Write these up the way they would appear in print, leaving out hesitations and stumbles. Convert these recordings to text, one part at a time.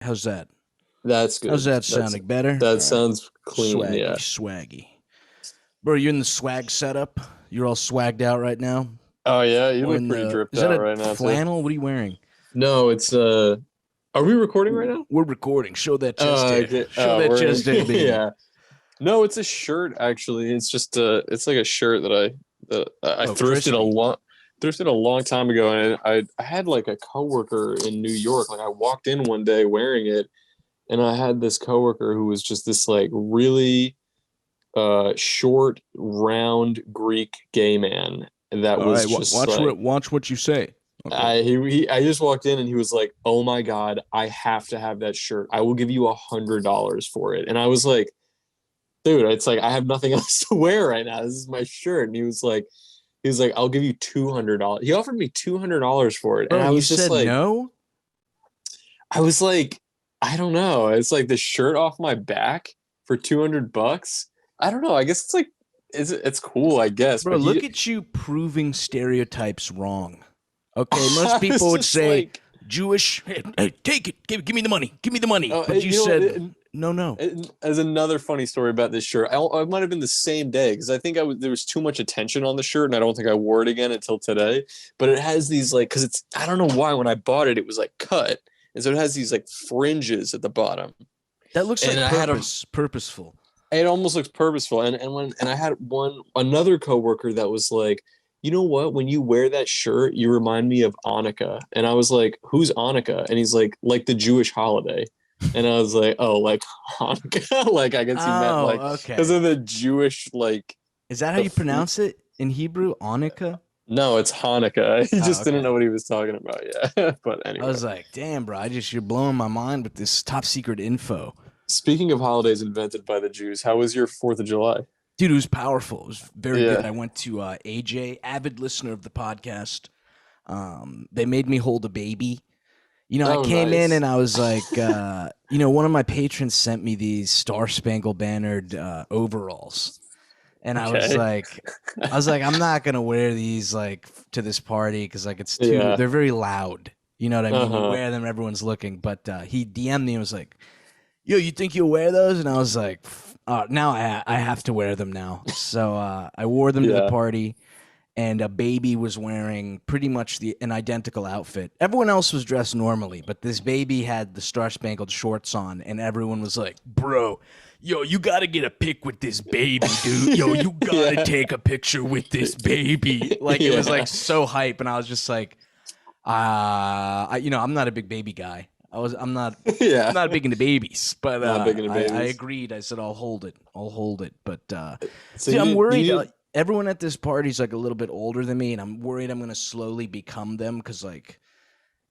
How's that? That's good. How's that sounding? Better? That All right. sounds clean. Swaggy, Yeah. swaggy. Bro, you in the swag setup? You're all swagged out right now? Oh yeah, you Or look in pretty the... dripped Is that out a right now too. flannel? What are you wearing? No, it's Are we recording right Ooh, now? we're recording. Show that chest hair. Okay. Show that We're chest hair, baby. yeah. No, it's a shirt actually. It's just it's like a shirt that I Oh, thrifted crispy. a long time ago, and I had like a coworker in New York. Like I walked in one day wearing it, and I had this coworker who was just this like really short, round Greek gay man that All was right, just like watch what you say. Okay. I just walked in and he was like, "Oh my God, I have to have that shirt. I will give you $100 for it." And I was like, "Dude, it's like I have nothing else to wear right now. This is my shirt." And he was like, "I'll give you $200." He offered me $200 for it, and Bro, I and you was just said like, no? I was like, I don't know. It's like the shirt off my back for $200. I don't know. I guess it's like it's cool, I guess. Bro, But look at you proving stereotypes wrong. Okay, most I people was would just say like, Jewish. Hey, take it. Give me the money. Give me the money. oh, But you you know, said no, no. as another funny story about this shirt, I might have been the same day because I think there was too much attention on the shirt, and I don't think I wore it again until today. But it has these like, because it's I don't know why when I bought it, it was like cut, and so it has these like fringes at the bottom, That looks and like I had a purposeful. it almost looks purposeful. And I had another coworker that was like, you know what? When you wear that shirt, you remind me of Hanukkah. And I was like, who's Hanukkah? And he's like the Jewish holiday. And I was like, oh, like Hanukkah? Like I guess he meant Oh, like because okay. of the Jewish like Is that how the you pronounce it in Hebrew? Anika? no, it's Hanukkah. He Oh, just didn't know okay. what he was talking about. Yeah. But I anyway. was like, damn, bro, you're blowing my mind with this top secret info. Speaking of holidays invented by the Jews, how was your 4th of July? Dude, it was powerful. It was very good. Yeah. I went to AJ, avid listener of the podcast. They made me hold a baby. I Oh, came in nice. and I was like, one of my patrons sent me these Star Spangled Bannered overalls. And Okay. I was like, I'm not gonna wear these like to this party because like Yeah. they're very loud. You know what I mean? You Uh-huh. wear them, everyone's looking. But he DM'd me and was like, "Yo, you think you'll wear those?" And I was like, "Now I have to wear them now." So I wore them to the Yeah. party, and a baby was wearing pretty much an identical outfit. Everyone else was dressed normally, but this baby had the Star Spangled shorts on, and everyone was like, "Bro, yo, you gotta get a pic with this baby, dude. Yo, you gotta Yeah. take a picture with this baby." Like it was Yeah. like so hype, and I was just like, I'm not a big baby guy. I'm Yeah. not big into babies, but Not big into I babies. agreed. I said I'll hold it. I'll hold it. But So see, I'm you worried. didn't Everyone at this party is like a little bit older than me, and I'm worried I'm going to slowly become them because, like,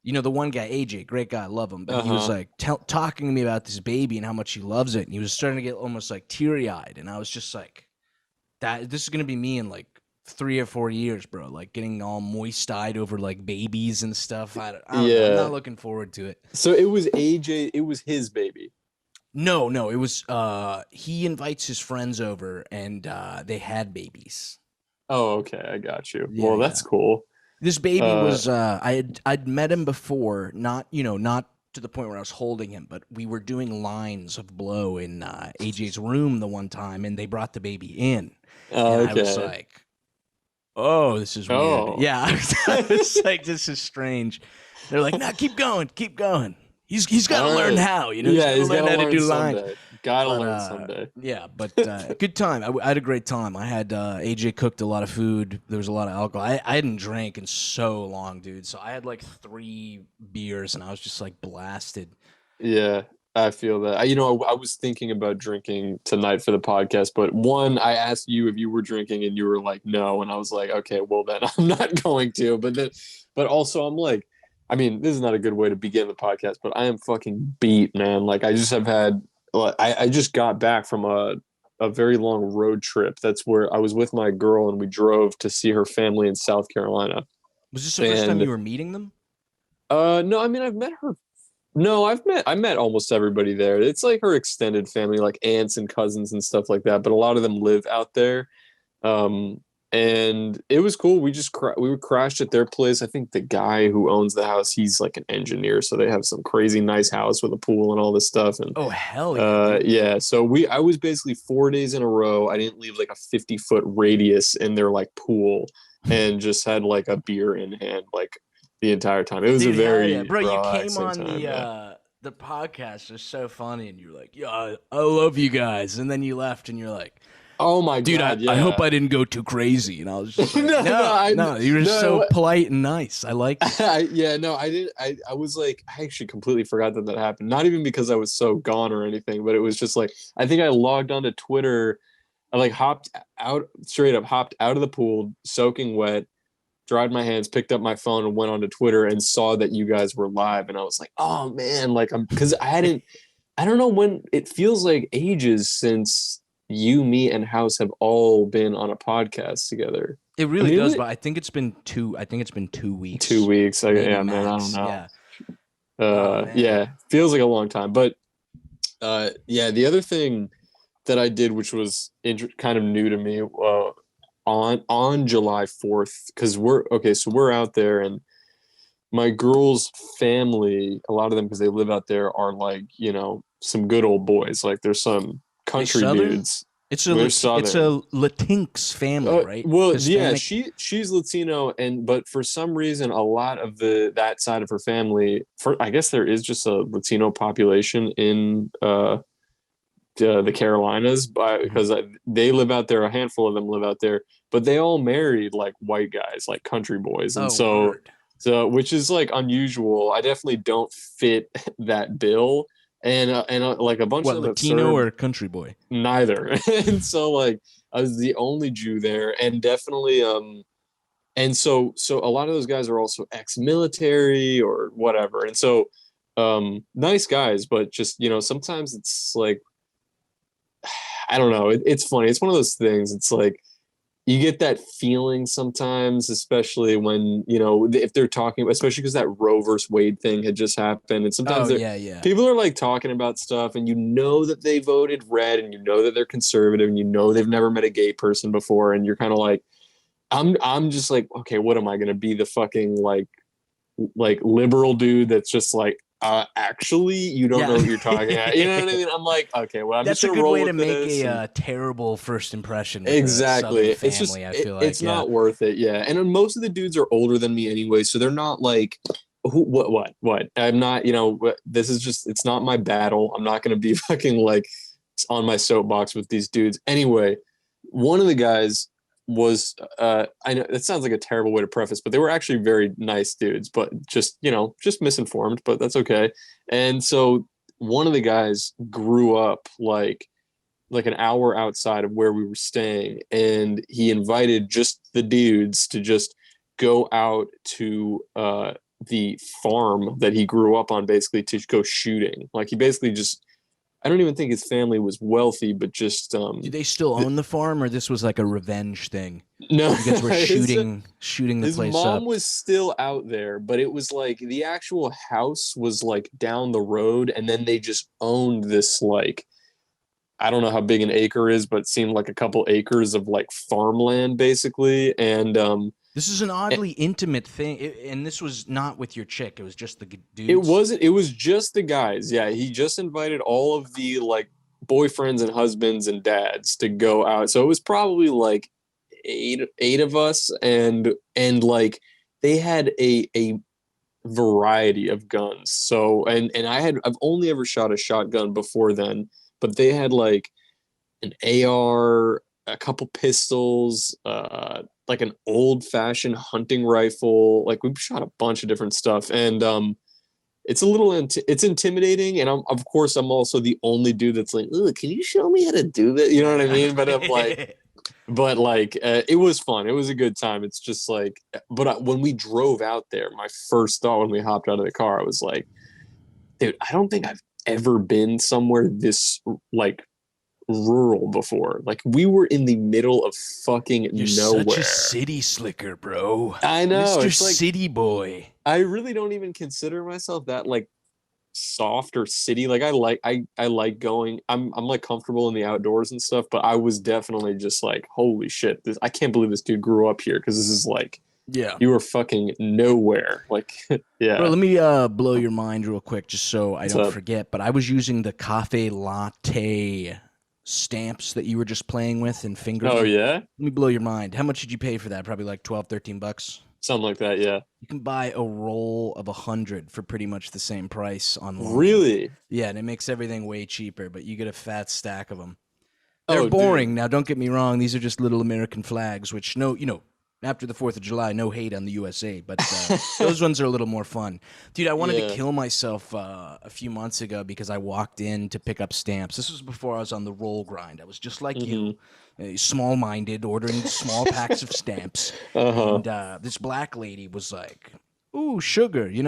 the one guy, AJ, great guy, love him, but he was uh-huh. like talking to me about this baby and how much he loves it, and he was starting to get almost like teary eyed, and I was just like, that this is going to be me in like 3 or 4 years, bro. Like getting all moist eyed over like babies and stuff. I don't know. I'm not Yeah. looking forward to it. So it was AJ, it was his baby. No, no, it was he invites his friends over and they had babies. Oh, okay, I got you. Yeah, Well, yeah. that's cool. This baby Uh was I'd met him before, not to the point where I was holding him, but we were doing lines of blow in AJ's room the one time and they brought the baby in and oh, I was okay. like, "Oh, this is weird." Oh. Yeah, I was like, "This is strange." They're like, "No, keep going, keep going. He's got to All learn right. how, he's Yeah, got to he's learn gotta how to learn do lines." someday. Gotta But learn someday. yeah, but good time. I had a great time. I had AJ cooked a lot of food. There was a lot of alcohol. I hadn't drank in so long, dude. So I had like 3 beers, and I was just like blasted. Yeah, I feel that. I was thinking about drinking tonight for the podcast, but one, I asked you if you were drinking and you were like, no. And I was like, okay, well, then I'm not going to. But also, I'm like, I mean, this is not a good way to begin the podcast, but I am fucking beat, man. Like, I just have had, like, I just got back from a very long road trip. That's where I was with my girl and we drove to see her family in South Carolina. Was this the first time And you were meeting them? no, I mean, I've met her. No, I met almost everybody there. It's like her extended family, like aunts and cousins and stuff like that. But a lot of them live out there. Um, and it was cool. We just we crashed at their place. I think the guy who owns the house, he's like an engineer, so they have some crazy nice house with a pool and all this stuff. And Oh hell yeah, dude. yeah, so I was basically 4 days in a row. I didn't leave like a 50-foot radius in their like pool, and just had like a beer in hand like the entire time. It was Dude, a hell yeah, very bro! You came relaxing on time. Yeah. the podcast is so funny, and you're like, "Yeah, I love you guys," and then you left, and you're like, Oh my "Dude, God, I hope yeah. I didn't go too crazy," and I was just like, No, no, you were so no. polite and nice. I like it. Yeah, no, I didn't. I was like, I actually completely forgot that happened. Not even because I was so gone or anything, but it was just like, I think I logged onto Twitter. I like hopped out, straight up hopped out of the pool, soaking wet, dried my hands, picked up my phone, and went onto Twitter and saw that you guys were live. And I was like, oh man, like because I don't know when, it feels like ages since you, me, and House have all been on a podcast together. It I really mean, does, but I think it's been 2 weeks. 2 weeks. Maybe Yeah, man, I don't max. know. Yeah. Oh man. Yeah, feels like a long time. But yeah, the other thing that I did, which was kind of new to me, on July 4th, because so we're out there, and my girl's family, a lot of them, because they live out there, are like, some good old boys. Like there's some They country Southern? dudes. It's We're it's Southern. a Latinx family, right? Well, yeah, Hispanic. she's Latino, but for some reason, a lot of that side of her family, I guess there is just a Latino population in the Carolinas, Mhm. because they live out there. A handful of them live out there, but they all married like white guys, like country boys, and Oh, word. which is like unusual. I definitely don't fit that bill, and like a bunch of What, them have Latino served or country boy? neither, and so like I was the only Jew there, and definitely and so a lot of those guys are also ex-military or whatever, and so nice guys, but just sometimes it's like, I don't know. It's funny. It's one of those things. It's like you get that feeling sometimes, especially when, if they're talking, especially because that Roe versus Wade thing had just happened. And sometimes Oh yeah, yeah. people are like talking about stuff, and that they voted red, and that they're conservative, and they've never met a gay person before. And you're kind of like, I'm just like, okay, what am I going to be, the fucking like liberal dude that's just like, actually, you don't know what you're talking about. You know what I mean? I'm like, okay, well, I'm That's just a gonna good roll way to with make this. a terrible first impression with a Exactly. Southern It's just family. I feel it's like, yeah. not worth it. Yeah, and then most of the dudes are older than me anyway, so they're not like, what. I'm not. This is just. It's not my battle. I'm not gonna be fucking like on my soapbox with these dudes. Anyway, one of the guys was I know it sounds like a terrible way to preface, but they were actually very nice dudes, but just misinformed, but that's okay. And so one of the guys grew up like an hour outside of where we were staying, and he invited just the dudes to just go out to the farm that he grew up on, basically to go shooting. Like he basically just, I don't even think his family was wealthy, but just Do they still own the farm, or this was like a revenge thing? no, You guys were shooting the his place mom up. was still out there, but it was like the actual house was like down the road, and then they just owned this, like, I don't know how big an acre is, but it seemed like a couple acres of like farmland basically. And This is an it, oddly intimate thing, and this was not with your chick. It was just the it dudes. wasn't, it was just the guys. Yeah, he just invited all of the like boyfriends and husbands and dads to go out. So it was probably like eight of us, and like they had a variety of guns. So and I've only ever shot a shotgun before then, but they had like an AR, a couple pistols, like an old fashioned hunting rifle. Like we've shot a bunch of different stuff, and it's a little it's intimidating. And of course I'm also the only dude that's like, "Ugh, can you show me how to do that?" You know what I mean? But I'm like, it was fun. It was a good time. It's just like, but when we drove out there, my first thought when we hopped out of the car, I was like, dude, I don't think I've ever been somewhere this like rural before. Like we were in the middle of fucking You're such a nowhere. city slicker, bro. I know. Mr. It's like City Boy. I really don't even consider myself that like soft or city. Like I like going. I'm like comfortable in the outdoors and stuff, but I was definitely just like, holy shit, this I can't believe this dude grew up here because this is like Yeah. you were fucking nowhere. Like Bro, yeah. let me blow your mind real quick just so I What's don't up? forget. But I was using the cafe latte stamps that you were just playing with and Oh fingering. yeah? Let me blow your mind. How much did you pay for that? Probably like 12, 13 bucks. Something like that, yeah. You can buy a roll of 100 for pretty much the same price online. Really? Yeah, and it makes everything way cheaper, but you get a fat stack of them. They're Oh boring. dude. Now, don't get me wrong. These are just little American flags, which after the 4th of July, no hate on the USA, but those ones are a little more fun. Dude, I wanted to Yeah. kill myself a few months ago because I walked in to pick up stamps. This was before I was on the roll grind. I was just like Mm-hmm. you, small-minded, ordering small packs of stamps. Uh-huh. And this black lady was like, "Ooh, sugar, you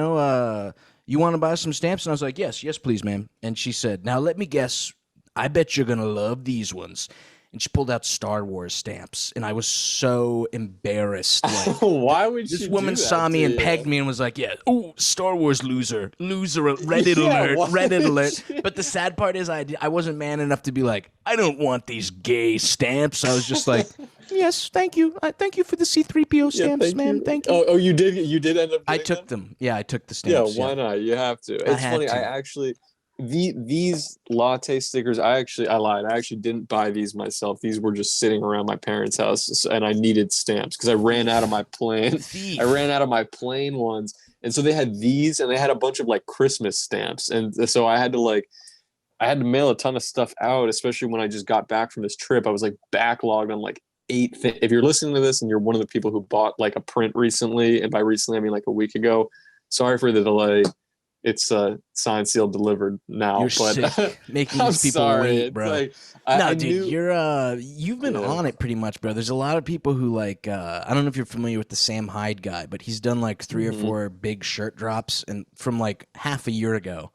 want to buy some stamps?" And I was like, "Yes, yes, please, ma'am." And she said, "Now let me guess. I bet you're gonna love these ones." And she pulled out Star Wars stamps, and I was so embarrassed. Like, Why would this she woman do saw that to me and you? pegged me and was like, "Yeah, ooh, Star Wars loser, loser, Reddit Yeah, alert, why Reddit would alert." she? But the sad part is, I wasn't man enough to be like, "I don't want these gay stamps." I was just like, "Yes, thank you, thank you for the C3PO Yeah, stamps, thank ma'am, you. thank you." Oh, you did end up I getting took them? them. Yeah, I took the Yeah, stamps. Yeah, why not? You have to. I It's had funny. I to. actually these latte stickers. I lied. I actually didn't buy these myself. These were just sitting around my parents' house, and I needed stamps because I ran out of Thief, my plain. I thief. ran out of my plain ones, and so they had these, and they had a bunch of like Christmas stamps, and so I had to mail a ton of stuff out, especially when I just got back from this trip. I was like backlogged on like If you're listening to this and you're one of the people who bought like a print recently, and by recently I mean like a week ago, sorry for the delay. It's signed, sealed, delivered You're now, but sick, making I'm these people sorry. wait, It's bro. like No, I dude, knew, you've been yeah. on it pretty much, bro. There's a lot of people who like I don't know if you're familiar with the Sam Hyde guy, but he's done like three or Hmm. four big shirt drops and from like half a year ago.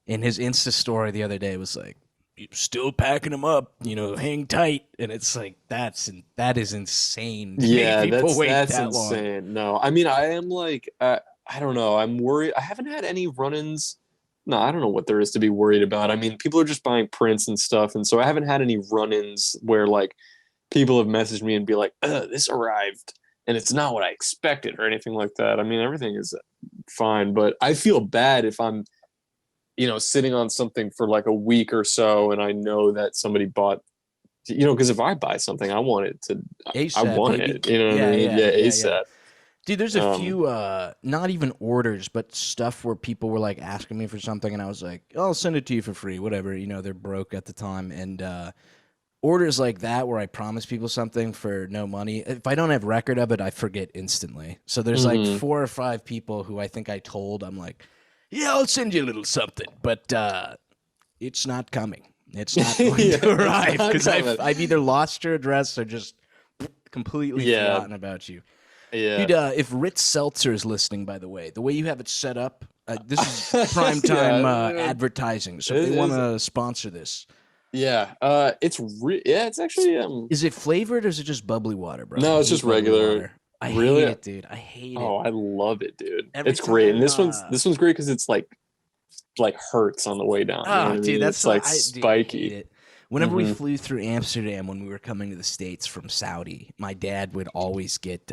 And his Insta story the other day was like, "You're still packing them up, hang tight." And it's like that is insane to make Yeah, people wait that's that long. insane. No, I mean I am like I don't know. I'm worried. I haven't had any run-ins. No, I don't know what there is to be worried about. I mean, people are just buying prints and stuff, and so I haven't had any run-ins where like people have messaged me and be like, "This arrived and it's not what I expected" or anything like that. I mean, everything is fine, but I feel bad if I'm, sitting on something for like a week or so, and I know that somebody bought, because if I buy something, I ASAP, want baby. it. You know what I Yeah, mean? yeah, Yeah, yeah, yeah. ASAP. Dude, there's a Um, few not even orders, but stuff where people were like asking me for something and I was like, "Oh, I'll send it to you for free, whatever." They're broke at the time and orders like that where I promise people something for no money. If I don't have record of it, I forget instantly. So there's like mhm. four or five people who I think I told I'm like, "Yeah, I'll send you a little something." But it's not coming. It's not going Yeah, to it's arrive not because coming. I've either lost your address or just completely Yeah, forgotten about you. yeah, Dude, if Ritz Seltzer is listening, by the way, the way you have it set up, this is prime time yeah. advertising. So if they want Is to sponsor this, yeah. Yeah. It's actually is it flavored or is it just bubbly water, bro? I No, it's hate just bubbly regular. water. I hate Really? it, dude. I hate it. Oh, I love it, dude. Every It's great, and time, this one's great because it's like hurts on the way down. You know what I dude, mean? that's It's what like dude, I hate spiky. it. Whenever we Hmm. flew through Amsterdam when we were coming to the States from Saudi, my dad would always get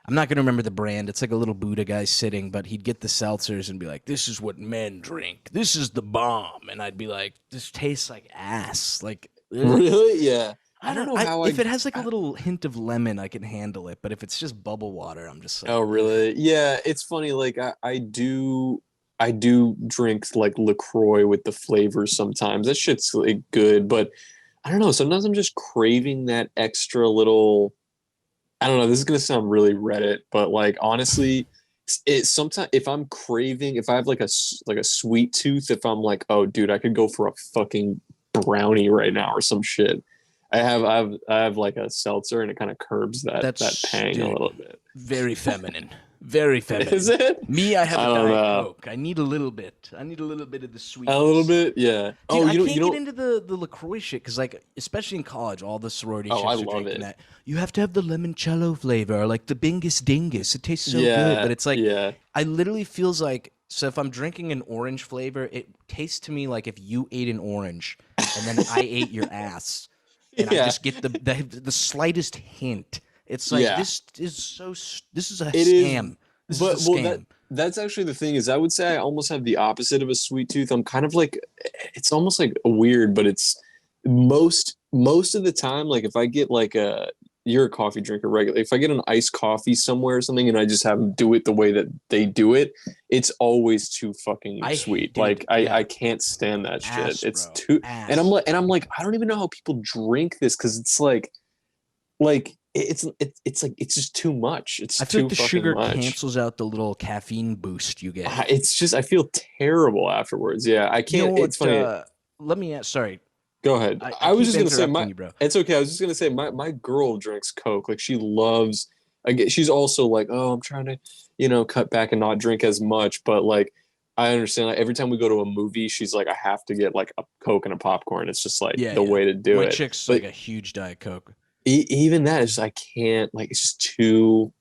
I'm not gonna remember the brand. It's like a little Buddha guy sitting, but he'd get the seltzers and be like, "This is what men drink. This is the bomb." And I'd be like, "This tastes like ass." Like, ugh. Really? Yeah. I I don't don't. know how If it has like a I. little hint of lemon, I can handle it. But if it's just bubble water, I'm just like, Oh, ugh. really? Yeah. It's funny. Like I do drink like LaCroix with the flavors sometimes. That shit's like good, but I don't know. Sometimes I'm just craving that extra little. I don't know. This is gonna sound really Reddit, but like honestly, it sometimes if I have like a sweet tooth, if I'm like, oh dude, I could go for a fucking brownie right now or some shit. I have like a seltzer, and it kind of curbs that That's pang a dude, little bit. very feminine. Very Is feminine. it? Me, I have I a don't Diet know. Coke. I need a little bit. I need a little bit of the A little sweetness. bit, yeah. Dude, Oh, I you know, can't get into the LaCroix shit because, like, especially in college, all the sorority Oh, I chicks are love drinking it. that. You have to have the limoncello flavor or, like, the Bingus Dingus. It tastes so good. But Yeah, it's like, yeah. I literally feels like So if I'm drinking an orange flavor, it tastes to me like if you ate an orange and then I ate your ass, and I Yeah, just get the slightest hint. It's like yeah, this is a it is. scam. This is a But well, scam. that's actually the thing is I would say I almost have the opposite of a sweet tooth. I'm kind of like it's almost like weird, but it's most of the time like if I get like a you're a coffee drinker regularly. If I get an iced coffee somewhere or something and I just have them do it the way that they do it, it's always too fucking sweet. Dude, Like I yeah, can't stand that shit. ass, It's bro, too ass. and I'm like I don't even know how people drink this because it's like it's like it's just too much. It's I feel like too the fucking sugar much. cancels out the little caffeine boost you get. It's just I feel terrible afterwards. Yeah, I You know can't. It's what? funny. Let me ask. Sorry, Go ahead. I I was keep just gonna say interrupting my. you, bro. It's okay. I was just gonna say my girl drinks Coke. Like she loves. I get. She's also like, oh, I'm trying to, cut back and not drink as much. But like, I understand. Like every time we go to a movie, she's like, I have to get like a Coke and a popcorn. It's just like Yeah, the yeah. way to do My it. chick's like But a huge Diet Coke. even that is I can't. Like it's just too.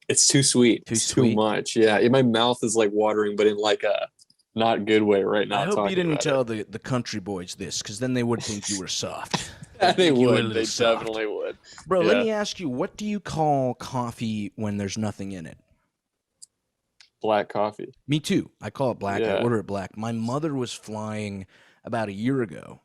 It's too sweet. Too It's too sweet. much. Yeah, my mouth is like watering, but in like a not good way right I now hope you talking didn't about it. tell the country boys this, because then they would think you were soft. Yeah, They'd they think you were a would. little They soft. definitely would. Bro, let Yeah. me ask you, what do you call coffee when there's nothing in it? Black coffee. Me too. I call it black. I Yeah. order it black. My mother was flying about a year ago,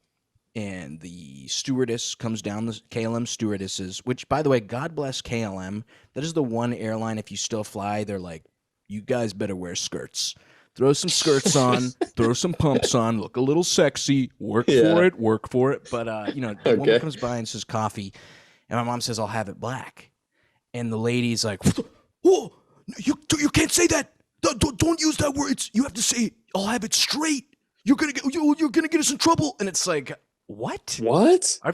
and the stewardess comes down, the KLM stewardesses, which, by the way, God bless KLM. That is the one airline, if you still fly, they're like, you guys better wear skirts. Throw some skirts on, throw some pumps on, look a little sexy, work for Yeah. it, work for it. But, the woman Okay. comes by and says coffee, and my mom says, I'll have it black. And the lady's like, whoa, you can't say that. Don't use that word. You have to say, I'll have it straight. You're gonna get us in trouble. And it's like, what? What? I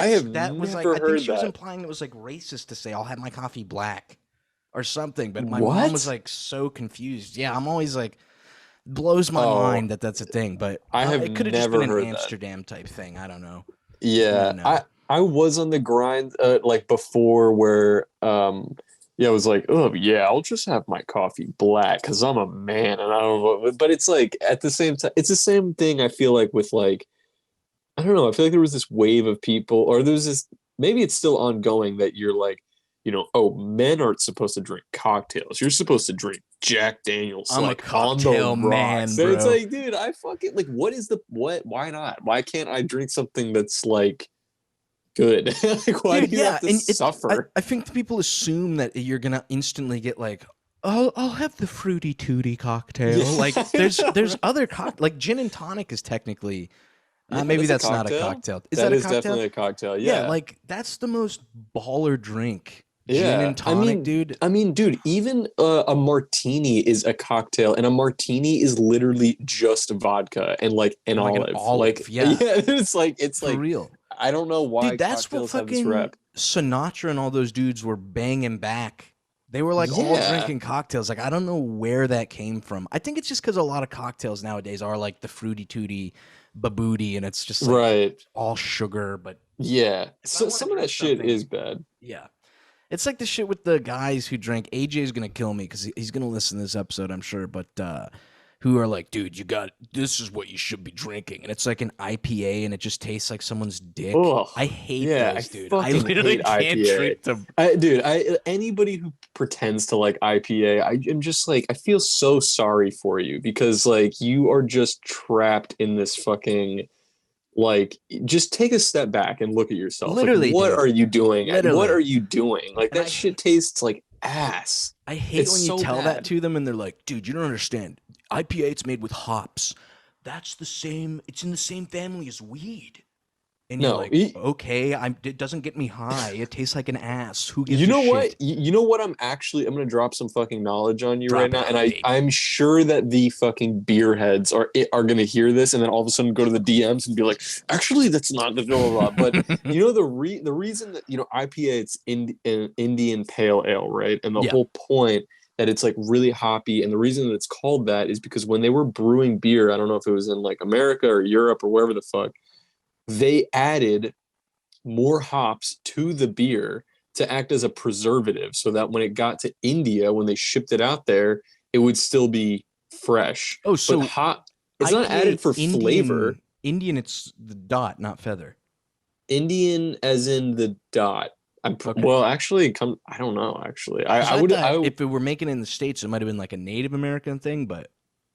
have That was like, never I think heard she was that. implying it was like racist to say I'll have my coffee black or something. But my mom was What? like so confused. Yeah, I'm always like, blows my Oh, mind that that's a thing. But I have it could have just been never an heard that. Amsterdam type thing. I don't know. I Yeah. don't know. I was on the grind like before where yeah, I was like, oh yeah, I'll just have my coffee black because I'm a man and I don't know. But it's like at the same time, it's the same thing I feel like with like I don't know. I feel like there was this wave of people, or there's this, maybe it's still ongoing that you're like, oh, men aren't supposed to drink cocktails. You're supposed to drink Jack Daniels, I'm a like on the cocktail man, rocks. And it's bro. like, dude, I fucking, like, what is what? Why not? Why can't I drink something that's like good? Like, why Dude, do you yeah, have to and suffer? I think people assume that you're gonna instantly get like, I'll have the fruity tooty cocktail. Yeah, Like, I there's know. other like gin and tonic is technically, Yeah, maybe that's a that's not a cocktail. cocktail. Is That that a is cocktail? definitely a cocktail. Yeah, Yeah. like that's the most baller drink. Gin Yeah, and tonic, dude. dude, even a martini is a cocktail, and a martini is literally just vodka and like an And like an olive. Like, olive, yeah, yeah, it's for like real. I don't know why Dude, that's what cocktails have this fucking rep. Sinatra and all those dudes were banging back. They were like all Yeah, drinking cocktails. Like, I don't know where that came from. I think it's just because a lot of cocktails nowadays are like the fruity tooty babooty, and it's just like right. all sugar. But Yeah, if I so want to some of that drink shit is something, bad. yeah. It's like the shit with the guys who drink. AJ's gonna kill me because he's gonna listen to this episode, I'm sure. But who are like, dude, this is what you should be drinking, and it's like an IPA, and it just tastes like someone's dick. Oh, I hate yeah, I those, dude. I fucking literally hate can't IPA. drink them. Dude, anybody who pretends to like IPA, am just like I feel so sorry for you because like you are just trapped in this fucking like just take a step back and look at yourself. Like Literally, what dude. are you doing? What Literally. are you doing? Like And that shit tastes like ass. I hate It's when you so tell that bad. to them and they're like, dude, you don't understand. IPA, it's made with hops. That's the same. It's in the same family as weed. And you're No, like, okay, it doesn't get me high. It tastes like an ass. Who gives you a know what? shit? You know what? I'm gonna drop some fucking knowledge on you right Drop now, it and on me. I'm sure that the fucking beer heads are gonna hear this, and then all of a sudden go to the DMs and be like, actually, that's not the blah blah blah. But you know the reason that IPA it's in Indian Pale Ale, right? And the Yeah. whole point that it's like really hoppy, and the reason that it's called that is because when they were brewing beer, I don't know if it was in like America or Europe or wherever the fuck, they added more hops to the beer to act as a preservative so that when it got to India, when they shipped it out there, it would still be fresh. Oh, so but hot. It's not IPA, added for flavor. Indian, it's the dot, not feather. Indian, as in the dot. Okay. Well, actually, I don't know. Actually, Because I thought if it were making it in the States, it might have been like a Native American thing, but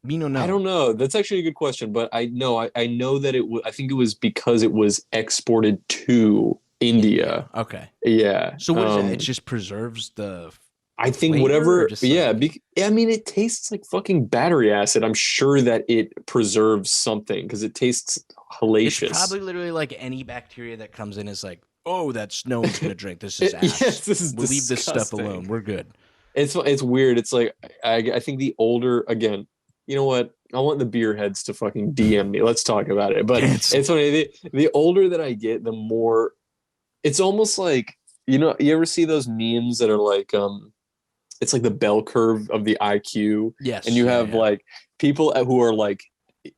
me no I know. don't know. That's actually a good question, but I know I know that it was. I think it was because it was exported to India. Okay. Yeah. So what is that? It just preserves the I think flavor, or whatever. just Yeah. like I mean, it tastes like fucking battery acid. I'm sure that it preserves something because it tastes it's hellacious. probably literally like any bacteria that comes in is like, oh, that's no one's gonna drink. This is Yes, ass. this is We'll leave this stuff disgusting. alone. We're good. It's weird. It's like I think the older again, you know what? I want the beer heads to fucking DM me. Let's talk about it. But Cancel. it's funny. The older that I get, the more it's almost like you ever see those memes that are like it's like the bell curve of the IQ. Yes. And you have yeah. like people who are like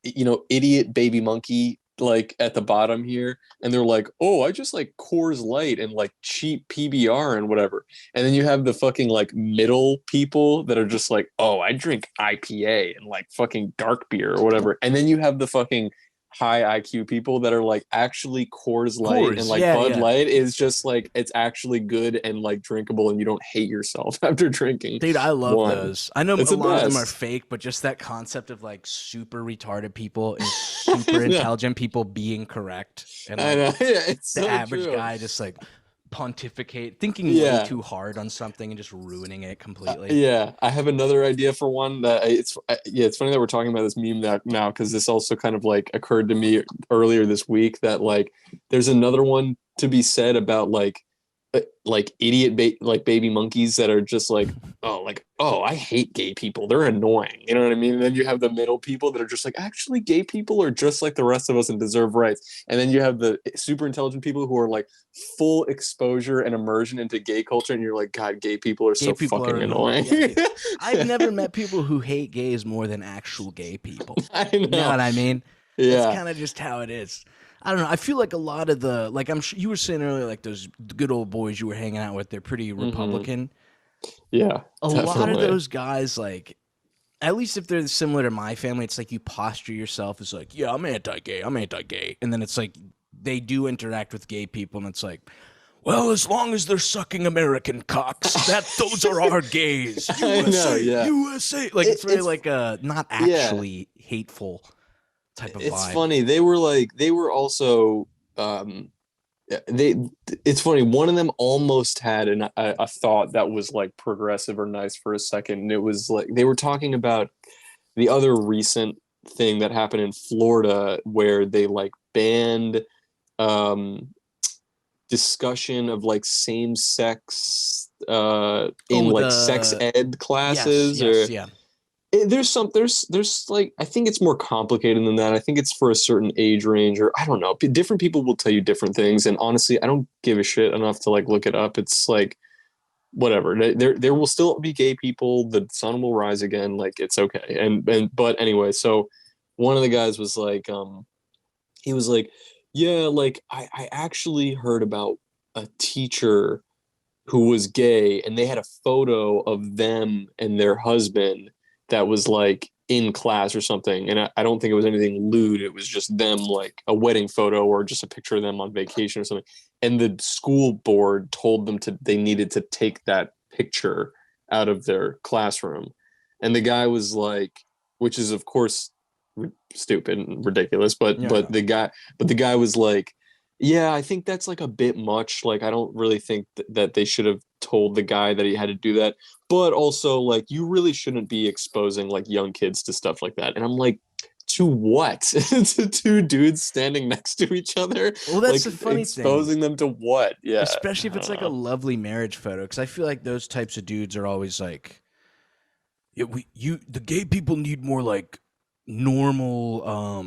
idiot baby monkey like at the bottom here, and they're like, oh, I just like Coors Light and like cheap PBR and whatever. And then you have the fucking like middle people that are just like, oh, I drink IPA and like fucking dark beer or whatever. And then you have the fucking high IQ people that are like actually Coors Light and like Bud Light is just like it's actually good and like drinkable and you don't hate yourself after drinking. Dude, I love those. I know It's a the lot of them best. are fake, but just that concept of like super retarded people and super intelligent people being correct, and I like know. Yeah, it's the so average true. guy just like pontificate, thinking way too hard on something and just ruining it completely. Yeah, I have another idea for one that it's funny that we're talking about this meme now because this also kind of like occurred to me earlier this week that like there's another one to be said about like like baby monkeys that are just like oh I hate gay people, they're annoying, you know what I mean? And then you have the middle people that are just like actually gay people are just like the rest of us and deserve rights. And then you have the super intelligent people who are like full exposure and immersion into gay culture and you're like, god, gay people are so fucking annoying. Yeah, I've never met people who hate gays more than actual gay people. I know. You know what I mean? Yeah, That's kind of just how it is. I don't know. I feel like a lot of the I'm sure you were saying earlier, like those good old boys you were hanging out with, they're pretty Republican. Yeah, a lot of those guys, like, at least if they're similar to my family, it's like you posture yourself as like, yeah, I'm anti-gay, and then it's like they do interact with gay people, and it's like, well, as long as they're sucking American cocks, those are our gays. USA, I know, yeah. USA. Like it's very like not actually hateful type of vibe. It's funny. They were also it's funny. One of them almost had a thought that was like progressive or nice for a second. And it was like they were talking about the other recent thing that happened in Florida where they like banned discussion of like same sex in sex ed classes. There's like I think it's more complicated than that. I think it's for a certain age range, or I don't know. Different people will tell you different things, and honestly, I don't give a shit enough to like look it up. It's like whatever. There will still be gay people. The sun will rise again. Like it's okay. But anyway, so one of the guys was like, he was like, yeah, like I actually heard about a teacher who was gay, and they had a photo of them and their husband that was like in class or something. And I don't think it was anything lewd. It was just them, like a wedding photo or just a picture of them on vacation or something. And the school board told them they needed to take that picture out of their classroom. And the guy was like, which is of course stupid and ridiculous, but the guy was like, yeah, I think that's like a bit much. Like, I don't really think that they should have told the guy that he had to do that. But also, like, you really shouldn't be exposing like young kids to stuff like that. And I'm like, to what? To two dudes standing next to each other? Well, that's like, the funny exposing thing. them to what? Yeah. Especially if it's like a lovely marriage photo. Because I feel like those types of dudes are always like, yeah, the gay people need more like normal,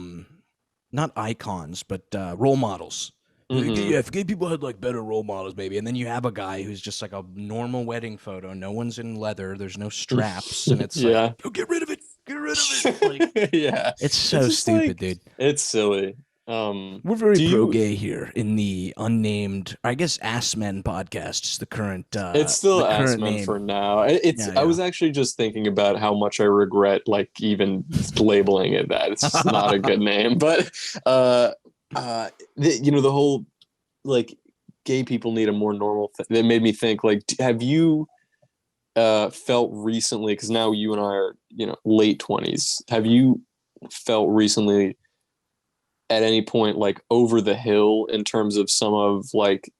not icons, but role models. Mm-hmm. Yeah, if gay people had like better role models, maybe. And then you have a guy who's just like a normal wedding photo. No one's in leather. There's no straps, and it's like, oh, get rid of it. Get rid of it. Like, yeah, it's so stupid, dude. It's silly. We're very Do pro you? gay here in the unnamed, I guess, Ass Men podcast is It's the still Ass current Men for name. now. Yeah, I yeah. was actually just thinking about how much I regret like even labeling it that. It's just not a good name. But uh, the whole like gay people need a more normal thing. That made me think like, have you felt recently? Because now you and I are late 20s. Have you felt recently at any point like over the hill in terms of some of like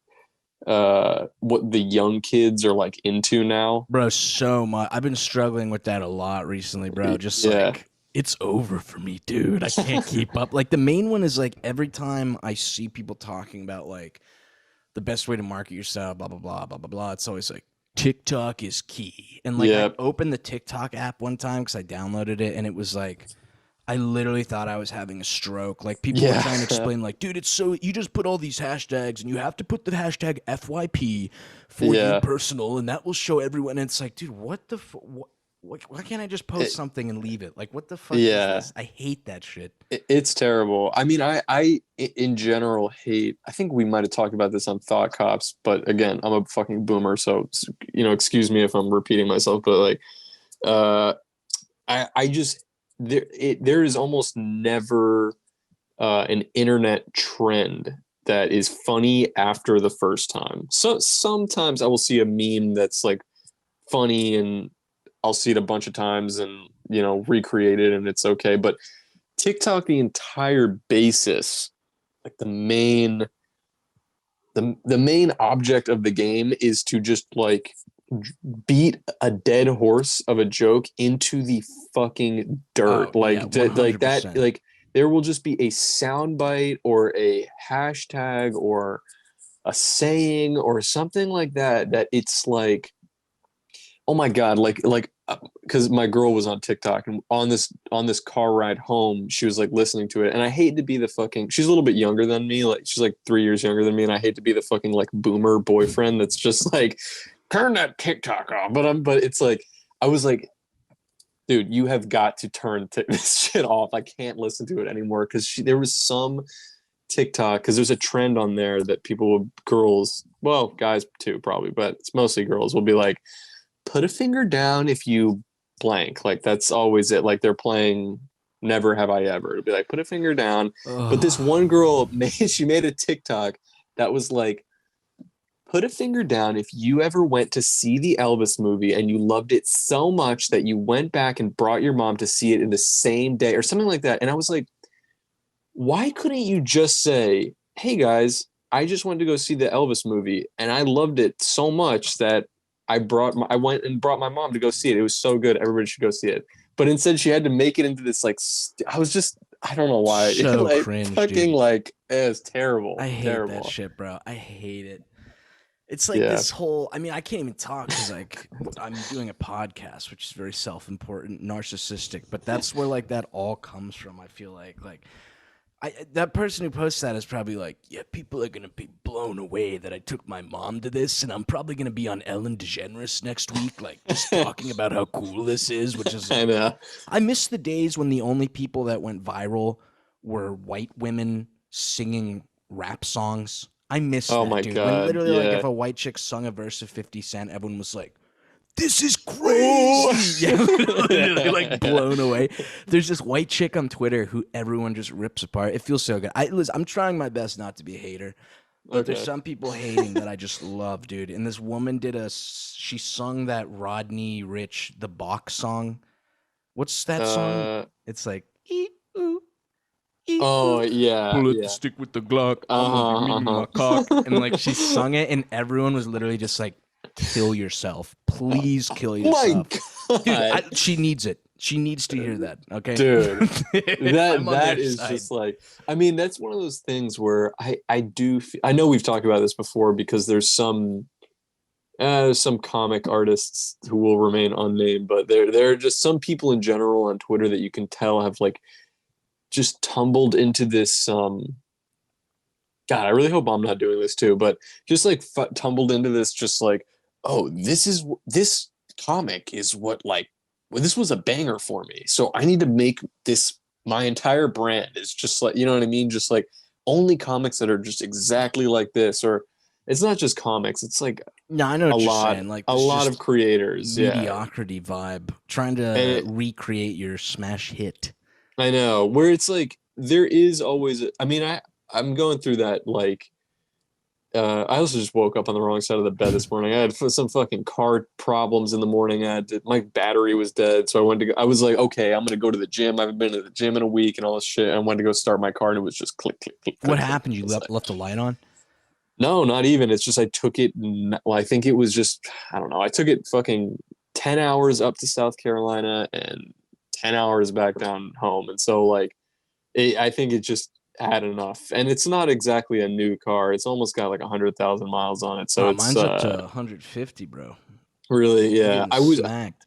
what the young kids are like into now? Bro, so much. I've been struggling with that a lot recently, bro. Just Yeah. like it's over for me, dude. I can't keep up. Like the main one is like every time I see people talking about like the best way to market yourself, blah blah blah blah blah blah. It's always like TikTok is key. And like I Yeah. opened the TikTok app one time because I downloaded it, and it was like I literally thought I was having a stroke. Like people were Yeah. trying to explain, like, dude, it's so you just put all these hashtags and you have to put the hashtag FYP for you Yeah. personal, and that will show everyone. And it's like, dude, what the why can't I just post It, something and leave it? Like, what the fuck is yeah. this? I hate that shit. It's terrible. I mean, in general hate. I think we might have talked about this on Thought Cops, but again, I'm a fucking boomer, so excuse me if I'm repeating myself, but like, uh, I just there is almost never an internet trend that is funny after the first time. So sometimes I will see a meme that's like funny and I'll see it a bunch of times and recreate it and it's okay. But TikTok, the entire basis, like the main object of the game is to just like beat a dead horse of a joke into the fucking Oh dirt. yeah, Like that, 100%. like there will just be a soundbite or a hashtag or a saying or something like that that it's like, oh my god, like because my girl was on TikTok and on this car ride home, she was like listening to it, and I hate to be the fucking. She's a little bit younger than me, like she's like 3 years younger than me, and I hate to be the fucking like boomer boyfriend that's just like turn that TikTok off. But it's like I was like, dude, you have got to turn this shit off. I can't listen to it anymore because there was some TikTok because there's a trend on there that girls, well, guys too probably, but it's mostly girls will be like put a finger down if you blank. Like that's always it. Like they're playing Never Have I Ever. It'll be like put a finger down. But this Ugh. one girl made a TikTok that was like put a finger down if you ever went to see the Elvis movie and you loved it so much that you went back and brought your mom to see it in the same day or something like that. And I was like, why couldn't you just say, hey guys, I just went to go see the Elvis movie and I loved it so much that I went and brought my mom to go see it. It was so good. Everybody should go see it. But instead she had to make it into this like I don't know why. So Like cringe, fucking dude. like it's terrible. I hate that Terrible. shit, bro. I hate it. It's like Yeah. this whole. I mean, I can't even talk because like I'm doing a podcast, which is very self-important, narcissistic. But that's where like that all comes from. I feel like that person who posts that is probably like, yeah, people are gonna be blown away that I took my mom to this, and I'm probably gonna be on Ellen DeGeneres next week, like just talking about how cool this is. Which is I like, know. I miss the days when the only people that went viral were white women singing rap songs. I miss Oh that, my dude. When god. literally, like, if Yeah. a white chick sung a verse of 50 Cent, everyone was like, this is Oh. crazy. Yeah, literally, like, blown away. There's this white chick on Twitter who everyone just rips apart. It feels so good. Listen, I'm trying my best not to be a hater, but there's Okay. some people hating that I just love, dude. And this woman she sung that Rodney Rich, the Box song. What's that song? Uh It's like, eat, ooh, eat, oh ooh. yeah, Bullet the yeah. stick with the Glock. I'm gonna be Uh-huh. meeting my cock. And like she sung it, and everyone was literally just like, kill yourself. Please kill My yourself. Dude, god. she needs it. She needs to hear that. Okay. Dude. I'm on That their is side. just like, I mean, that's one of those things where I know we've talked about this before because there's some comic artists who will remain unnamed, but there are just some people in general on Twitter that you can tell have like just tumbled into this God, I really hope I'm not doing this too, but just like tumbled into this just like, oh, this comic is what like, well, this was a banger for me, so I need to make this my entire brand is just like, you know what I mean? Just like only comics that are just exactly like this, or it's not just comics. It's like No, I know a what you're lot, saying. Like a this lot of just creators. Yeah. mediocrity vibe, trying And to recreate your smash hit. I know where it's like, there is always, I mean, I'm going through that. Like, I also just woke up on the wrong side of the bed this morning. I had some fucking car problems in the morning. My battery was dead. So I was like, okay, I'm going to go to the gym. I haven't been to the gym in a week and all this shit. I went to go start my car and it was just click, click, click, What click, click. happened? You It's like, left the light on? no, not even. It's just, I took it. Well, I think it was just, I don't know. I took it fucking 10 hours up to South Carolina and 10 hours back down home. And so like, I think it just had enough. And it's not exactly a new car. It's almost got like 100,000 miles on it. So Oh, it's mine's up to 150, bro. really, I'm yeah. getting smacked.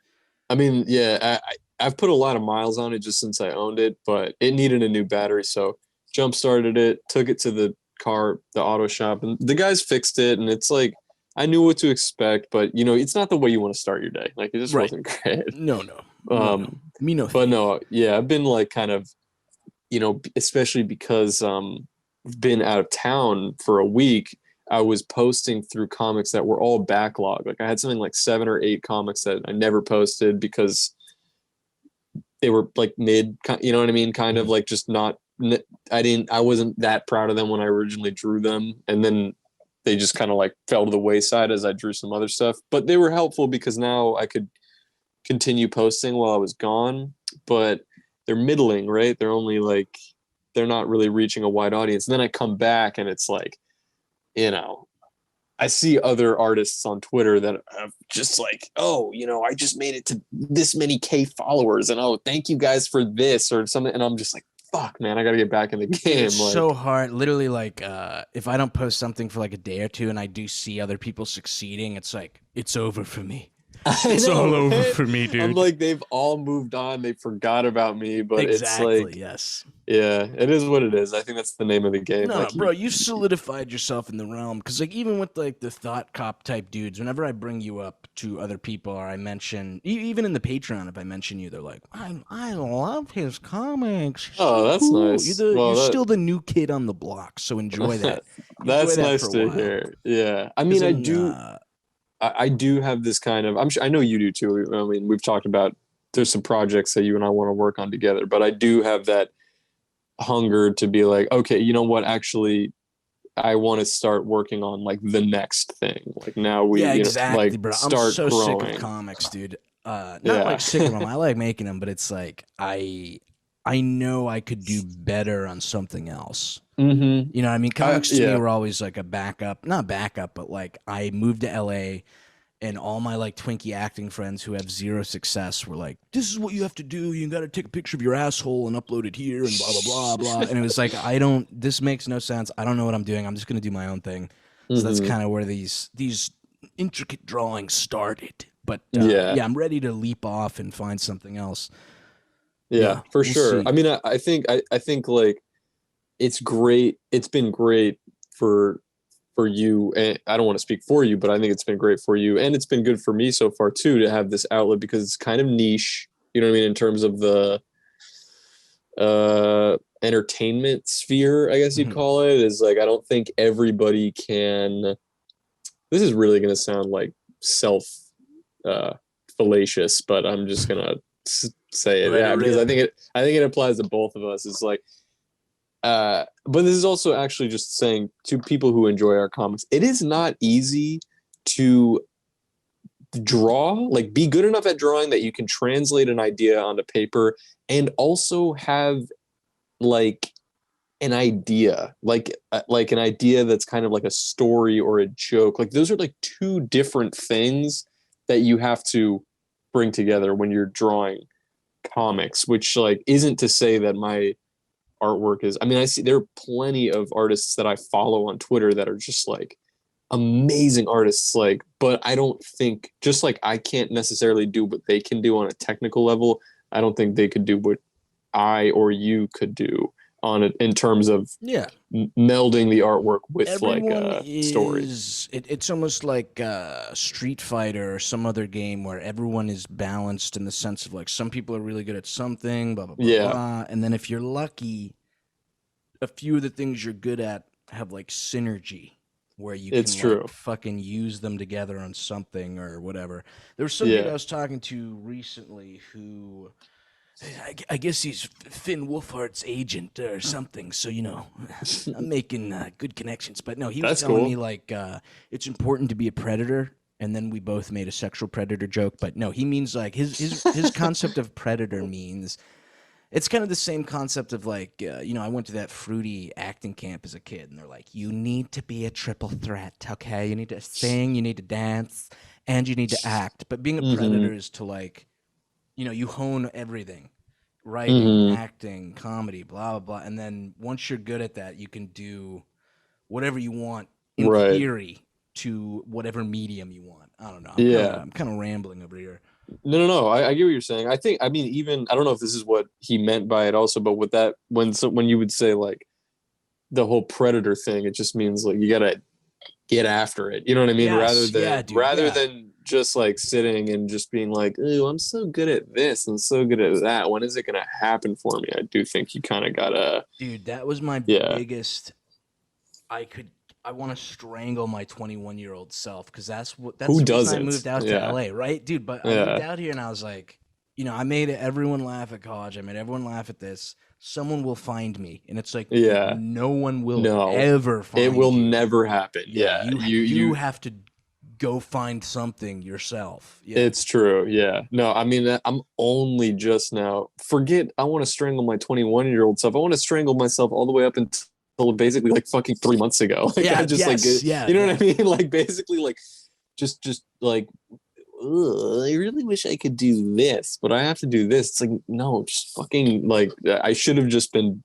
I mean, yeah, I've put a lot of miles on it just since I owned it, but it needed a new battery. So jump started it, took it to the auto shop, and the guys fixed it. And it's like, I knew what to expect, but you know, it's not the way you want to start your day. Like, it just Right. wasn't great. No, no. No, no. Me no But thief. no, yeah, I've been like kind of, you know, especially because I've been out of town for a week. I was posting through comics that were all backlogged. Like I had something like 7 or 8 comics that I never posted because they were like mid, you know what I mean? Kind of like just not, I wasn't that proud of them when I originally drew them. And then they just kind of like fell to the wayside as I drew some other stuff, but they were helpful because now I could continue posting while I was gone, but they're middling, right? They're only like, they're not really reaching a wide audience. And then I come back and it's like, you know, I see other artists on Twitter that have just like, oh, you know, I just made it to this many K followers and oh, thank you guys for this or something. And I'm just like, fuck, man, I got to get back in the game. It's like, so hard. Literally, like, if I don't post something for like a day or two and I do see other people succeeding, it's like, it's over for me. It's all over for me, dude. I'm like, they've all moved on. They forgot about me, but it's Exactly, like, yes. yeah, it is what it is. I think that's the name of the game. No, Like, bro, you've solidified yourself in the realm. Because, like, even with, like, the thought cop type dudes, whenever I bring you up to other people or I mention, even in the Patreon, if I mention you, they're like, I love his comics. He's oh, so that's cool. nice. You're still the new kid on the block, so enjoy that. That's Enjoy that nice for a to while. hear. Yeah, I 'Cause mean, then, I do have this kind of. I'm sure I know you do too. I mean, we've talked about there's some projects that you and I want to work on together, but I do have that hunger to be like, okay, you know what? Actually, I want to start working on like the next thing. Like now we, yeah, you know, exactly, like bro. I'm start so sick of growing. comics, dude. Not Yeah. like sick of them. I like making them, but it's like I know I could do better on something else. Mm-hmm. You know what I mean? Comics to me Yeah. were always like a backup, not backup, but like I moved to LA and all my like Twinkie acting friends who have zero success were like, this is what you have to do. You got to take a picture of your asshole and upload it here and blah, blah, blah, blah. And it was like, this makes no sense. I don't know what I'm doing. I'm just going to do my own thing. So that's Mm-hmm. kind of where these intricate drawings started. But Yeah. yeah, I'm ready to leap off and find something else. Yeah, for We'll sure. see. I mean, I think like it's great. It's been great for you, and I don't want to speak for you, but I think it's been great for you, and it's been good for me so far too to have this outlet because it's kind of niche. You know what I mean in terms of the entertainment sphere, I guess you'd Mhm. call it. Is like I don't think everybody can. This is really going to sound like self uh, fallacious, but I'm just gonna say it, Let it yeah, because rip. I think it applies to both of us. It's like but this is also actually just saying to people who enjoy our comics, it is not easy to draw, like be good enough at drawing that you can translate an idea onto paper and also have like an idea, like an idea that's kind of like a story or a joke. Like those are like two different things that you have to bring together when you're drawing comics, which like isn't to say that my artwork is, I mean, I see there are plenty of artists that I follow on Twitter that are just like amazing artists, like, but I don't think, just like I can't necessarily do what they can do on a technical level, I don't think they could do what I or you could do on it in terms of Yeah. melding the artwork with like Everyone story. is it's almost like Street Fighter or some other game where everyone is balanced in the sense of like some people are really good at something, blah blah blah Yeah, blah, and then if you're lucky, a few of the things you're good at have like synergy where you it's can like true. fucking use them together on something or whatever. There was some dude I Yeah. was talking to recently who I guess he's Finn Wolfhard's agent or something. So I'm making good connections. But no, he was That's telling me cool. like it's important to be a predator. And then we both made a sexual predator joke. But no, he means like his concept of predator means it's kind of the same concept of like I went to that fruity acting camp as a kid, and they're like, you need to be a triple threat. Okay, you need to sing, you need to dance, and you need to act. But being a Hmm. predator is to like you hone everything, writing, Hmm. acting, comedy, blah, blah, blah. And then once you're good at that, you can do whatever you want in Right. theory to whatever medium you want. I don't know. Yeah. I'm kind of rambling over here. No, no, no. I get what you're saying. I think, I mean, even I don't know if this is what he meant by it also, but with that, when you would say like the whole predator thing, it just means like you gotta get after it. You know what I mean? Yes, yeah, dude, Rather yeah. than just like sitting and just being like, "Ooh, I'm so good at this and so good at that. When is it gonna happen for me?" I do think you kind of gotta, Dude, that was my yeah. biggest I could I want to strangle my 21-year-old self because that's Who the reason I doesn't? moved out to Yeah, LA, right? Dude, but I moved yeah, out here and I was like, I made everyone laugh at college. I made everyone laugh at this. Someone will find me. And it's like yeah. no one will No, ever it find will you. never happen. Yeah, Yeah, you have to go find something yourself. Yeah. It's true. Yeah. No, I mean, I'm only just now. Forget, I want to strangle my 21-year-old self. I want to strangle myself all the way up until basically like fucking 3 months ago. Like, I Yeah, just like, yes, yeah, you know yeah. what I mean? Like, basically, like, just like, ugh, I really wish I could do this, but I have to do this. It's like, no, just fucking, like, I should have just been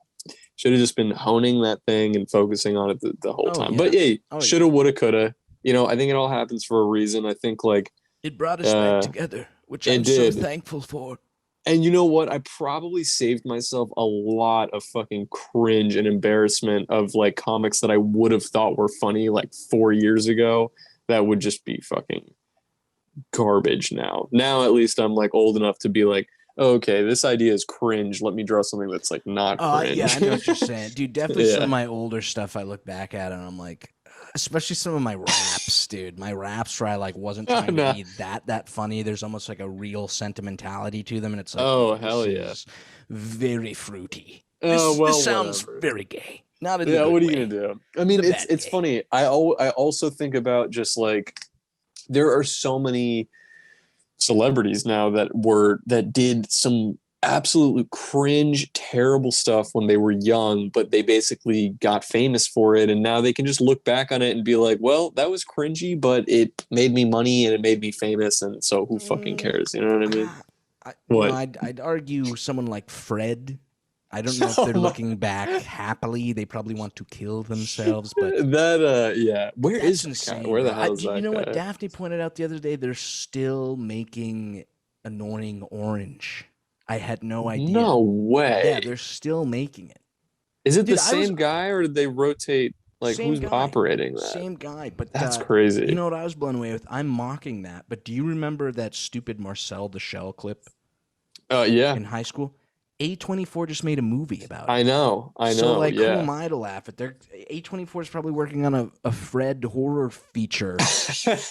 honing that thing and focusing on it the whole Oh time. yeah. But yeah, Oh shoulda, yeah. woulda, coulda. I think it all happens for a reason. I think like, It brought us back uh, together, which it I'm so did. thankful for. And you know what? I probably saved myself a lot of fucking cringe and embarrassment of like comics that I would have thought were funny like 4 years ago that would just be fucking garbage now. Now at least I'm like old enough to be like, oh, okay, this idea is cringe. Let me draw something that's like not Yeah, I cringe. know what you're saying, dude. Definitely some of Yeah. my older stuff. I look back at and I'm like, especially some of my raps, dude. My raps where I like wasn't Oh, trying to no. be that funny. There's almost like a real sentimentality to them, and it's like, Oh, yo, this hell yeah. is very fruity. Oh, This well, sounds whatever. very gay, not in the Yeah, good what are you gonna way, do? I mean, the bad it's gay. funny. I also think about just like there are so many celebrities now that did some absolutely cringe, terrible stuff when they were young, but they basically got famous for it, and now they can just look back on it and be like, "Well, that was cringy, but it made me money and it made me famous, and so who fucking Mm, cares?" You know what I mean? What? I'd argue someone like Fred. I don't know if Oh they're my. looking back happily. They probably want to kill themselves, but That yeah. Where that's is that guy? insane, Where the bro. hell is You that know what guy? Daphne pointed out the other day? They're still making Annoying Orange. I had no idea. No Yeah, way. they're still making it. Is it the Dude, I was same guy or did they rotate? Like, same who's guy. operating that? Same guy. But That's you crazy. know what I was blown away with? I'm mocking that. But do you remember that stupid Marcel the Shell clip Yeah, in high school? A24 just made a movie about it. I know. I So know. like, who Yeah. am I to laugh at? Their A24 is probably working on a Fred horror feature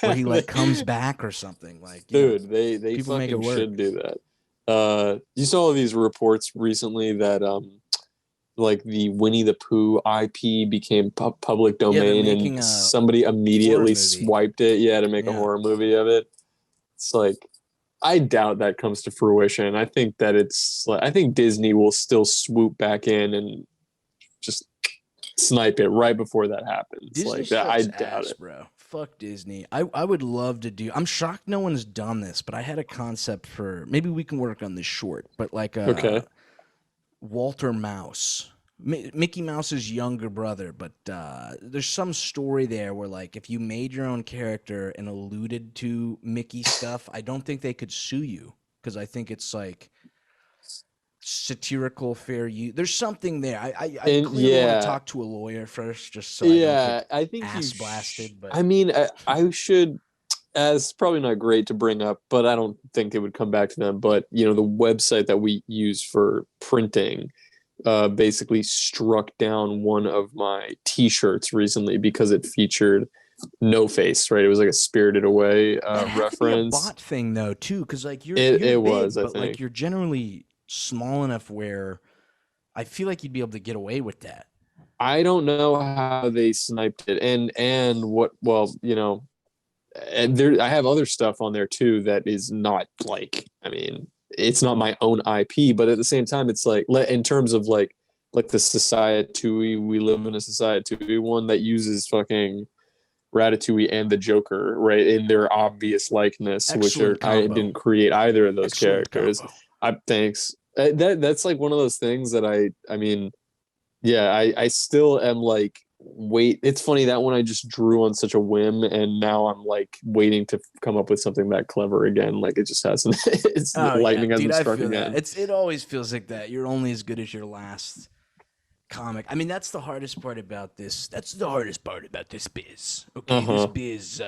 where he like comes back or something. Like, Dude, they people make it fucking should work. do that. You saw all these reports recently that like the Winnie the Pooh IP became public Yeah, they're domain making and a somebody horror immediately movie. swiped it, yeah, to make a Yeah. horror movie of it. It's like I doubt that comes to fruition. I think that it's like I think Disney will still swoop back in and just snipe it right before that happens. Disney Like that, I sucks doubt ass, it. bro. Fuck Disney. I would love to do. I'm shocked no one's done this, but I had a concept for maybe we can work on this short, but like Okay. Walter Mouse. Mickey Mouse's younger brother, but there's some story there where, like, if you made your own character and alluded to Mickey stuff, I don't think they could sue you because I think it's like satirical fair use. There's something there. I And clearly want to talk to a lawyer first, just so I don't yeah, get I think ass blasted. But I mean, I should. It's probably not great to bring up, but I don't think it would come back to them. But the website that we use for printing basically struck down one of my T-shirts recently because it featured No Face. Right, it was like a Spirited Away that had to be a reference. bot thing though, too, because like you're It was, big, I but like think. you're generally small enough where I feel like you'd be able to get away with that. I don't know how they sniped it, and what. Well, and there I have other stuff on there too that is not like, I mean, it's not my own IP, but at the same time it's like in terms of like the Society We Live in a Society one that uses fucking Ratatouille and the Joker right in their obvious likeness, which Excellent I combo. didn't create either of those Excellent characters. combo. I thanks. That's like one of those things that I mean, yeah, I still am like, wait, it's funny that one I just drew on such a whim, and now I'm like waiting to come up with something that clever again. Like it just hasn't. It's Oh yeah, lightning dude, hasn't I struck feel that. again. It always feels like that. You're only as good as your last comic. I mean, that's the hardest part about this. That's the hardest part about this biz. Uh Okay, this huh. biz.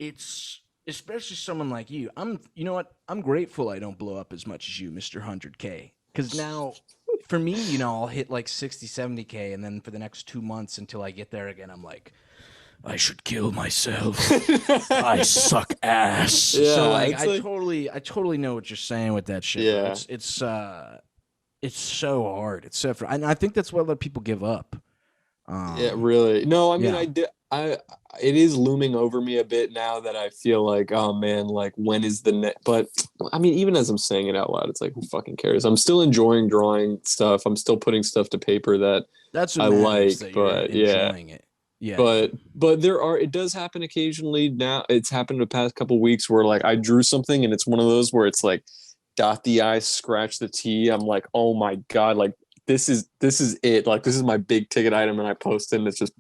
It's especially someone like you. You know what? I'm grateful I don't blow up as much as you, Mister 100K. Because now, for me, I'll hit like 60, 70K, and then for the next 2 months until I get there again, I'm like, I should kill myself. I suck ass. So Yeah, like, it's like, I totally know what you're saying with that shit, bro. yeah, It's so hard. It's so, and I think that's why a lot of people give up. yeah, Um, really. No, I mean, yeah. I did. It is looming over me a bit now that I feel like, oh man, like when is the net? But I mean, even as I'm saying it out loud, it's like, who fucking cares? I'm still enjoying drawing stuff. I'm still putting stuff to paper that That's what I matters, like. that you're But yeah, enjoying it. Yeah. but it does happen occasionally. Now it's happened the past couple of weeks where like I drew something and it's one of those where it's like dot the I, scratch the T. I'm like, oh my god, like this is it. Like this is my big ticket item, and I post it and it's just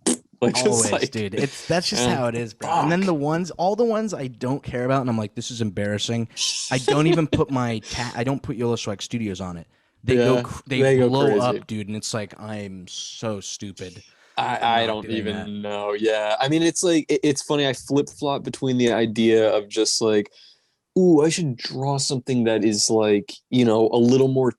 like just Always, like dude. That's just uh, how it is, bro. And then fuck. all the ones I don't care about, and I'm like, this is embarrassing. I don't even put I don't put YOLO Swag Studios on it. Yeah, They they go blow crazy. up, dude, and it's like I'm so stupid for I not don't doing that. even know. Yeah, I mean, it's like it's funny. I flip flop between the idea of just like, ooh, I should draw something that is like, a little more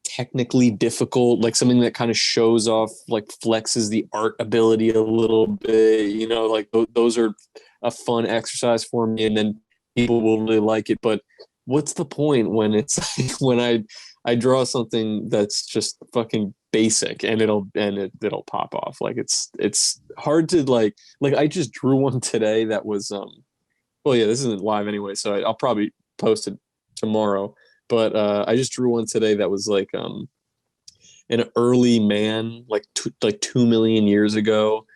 technically difficult, like something that kind of shows off, like flexes the art ability a little bit, like those are a fun exercise for me, and then people will really like it. But what's the point when it's like, when I draw something that's just fucking basic and it'll pop off? Like it's hard to like I just drew one today that was well, yeah, this isn't live anyway, so I'll probably post it tomorrow. But I just drew one today that was like an early man, like 2 million years ago,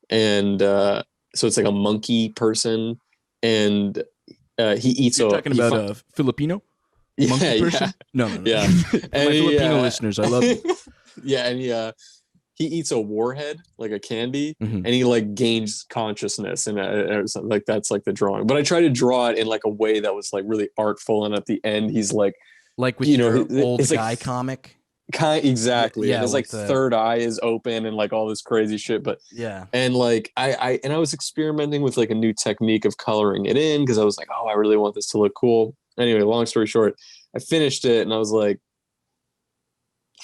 and so it's like a monkey person, and he eats You're a talking he about fi- a Filipino yeah, monkey yeah, person? No, no, no. yeah, For and my Filipino listeners, I love you. yeah, and he eats a warhead, like a candy, Hmm. and he like gains consciousness, and like that's like the drawing. But I try to draw it in like a way that was like really artful, and at the end he's like, Like with your old it's like guy comic. Yeah, exactly, and yeah, his like like the third eye is open and like all this crazy shit. But yeah. and like I was experimenting with like a new technique of coloring it in because I was like, oh, I really want this to look cool. Anyway, long story short, I finished it and I was like,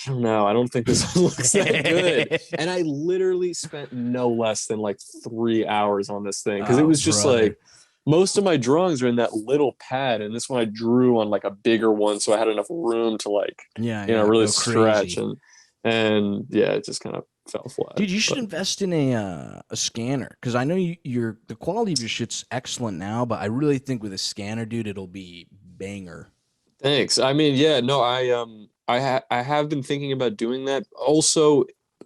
I don't know, I don't think this looks that good. And I literally spent no less than like 3 hours on this thing because it Oh, was just brother. like, most of my drawings are in that little pad, and this one I drew on like a bigger one, so I had enough room to like, Yeah, yeah. really Go stretch, crazy. and yeah, it just kind of fell flat. Dude, you should But invest in a scanner because I know you're the quality of your shit's excellent now, but I really think with a scanner, dude, it'll be banger. thanks. I mean, yeah, no, I have been thinking about doing that. Also,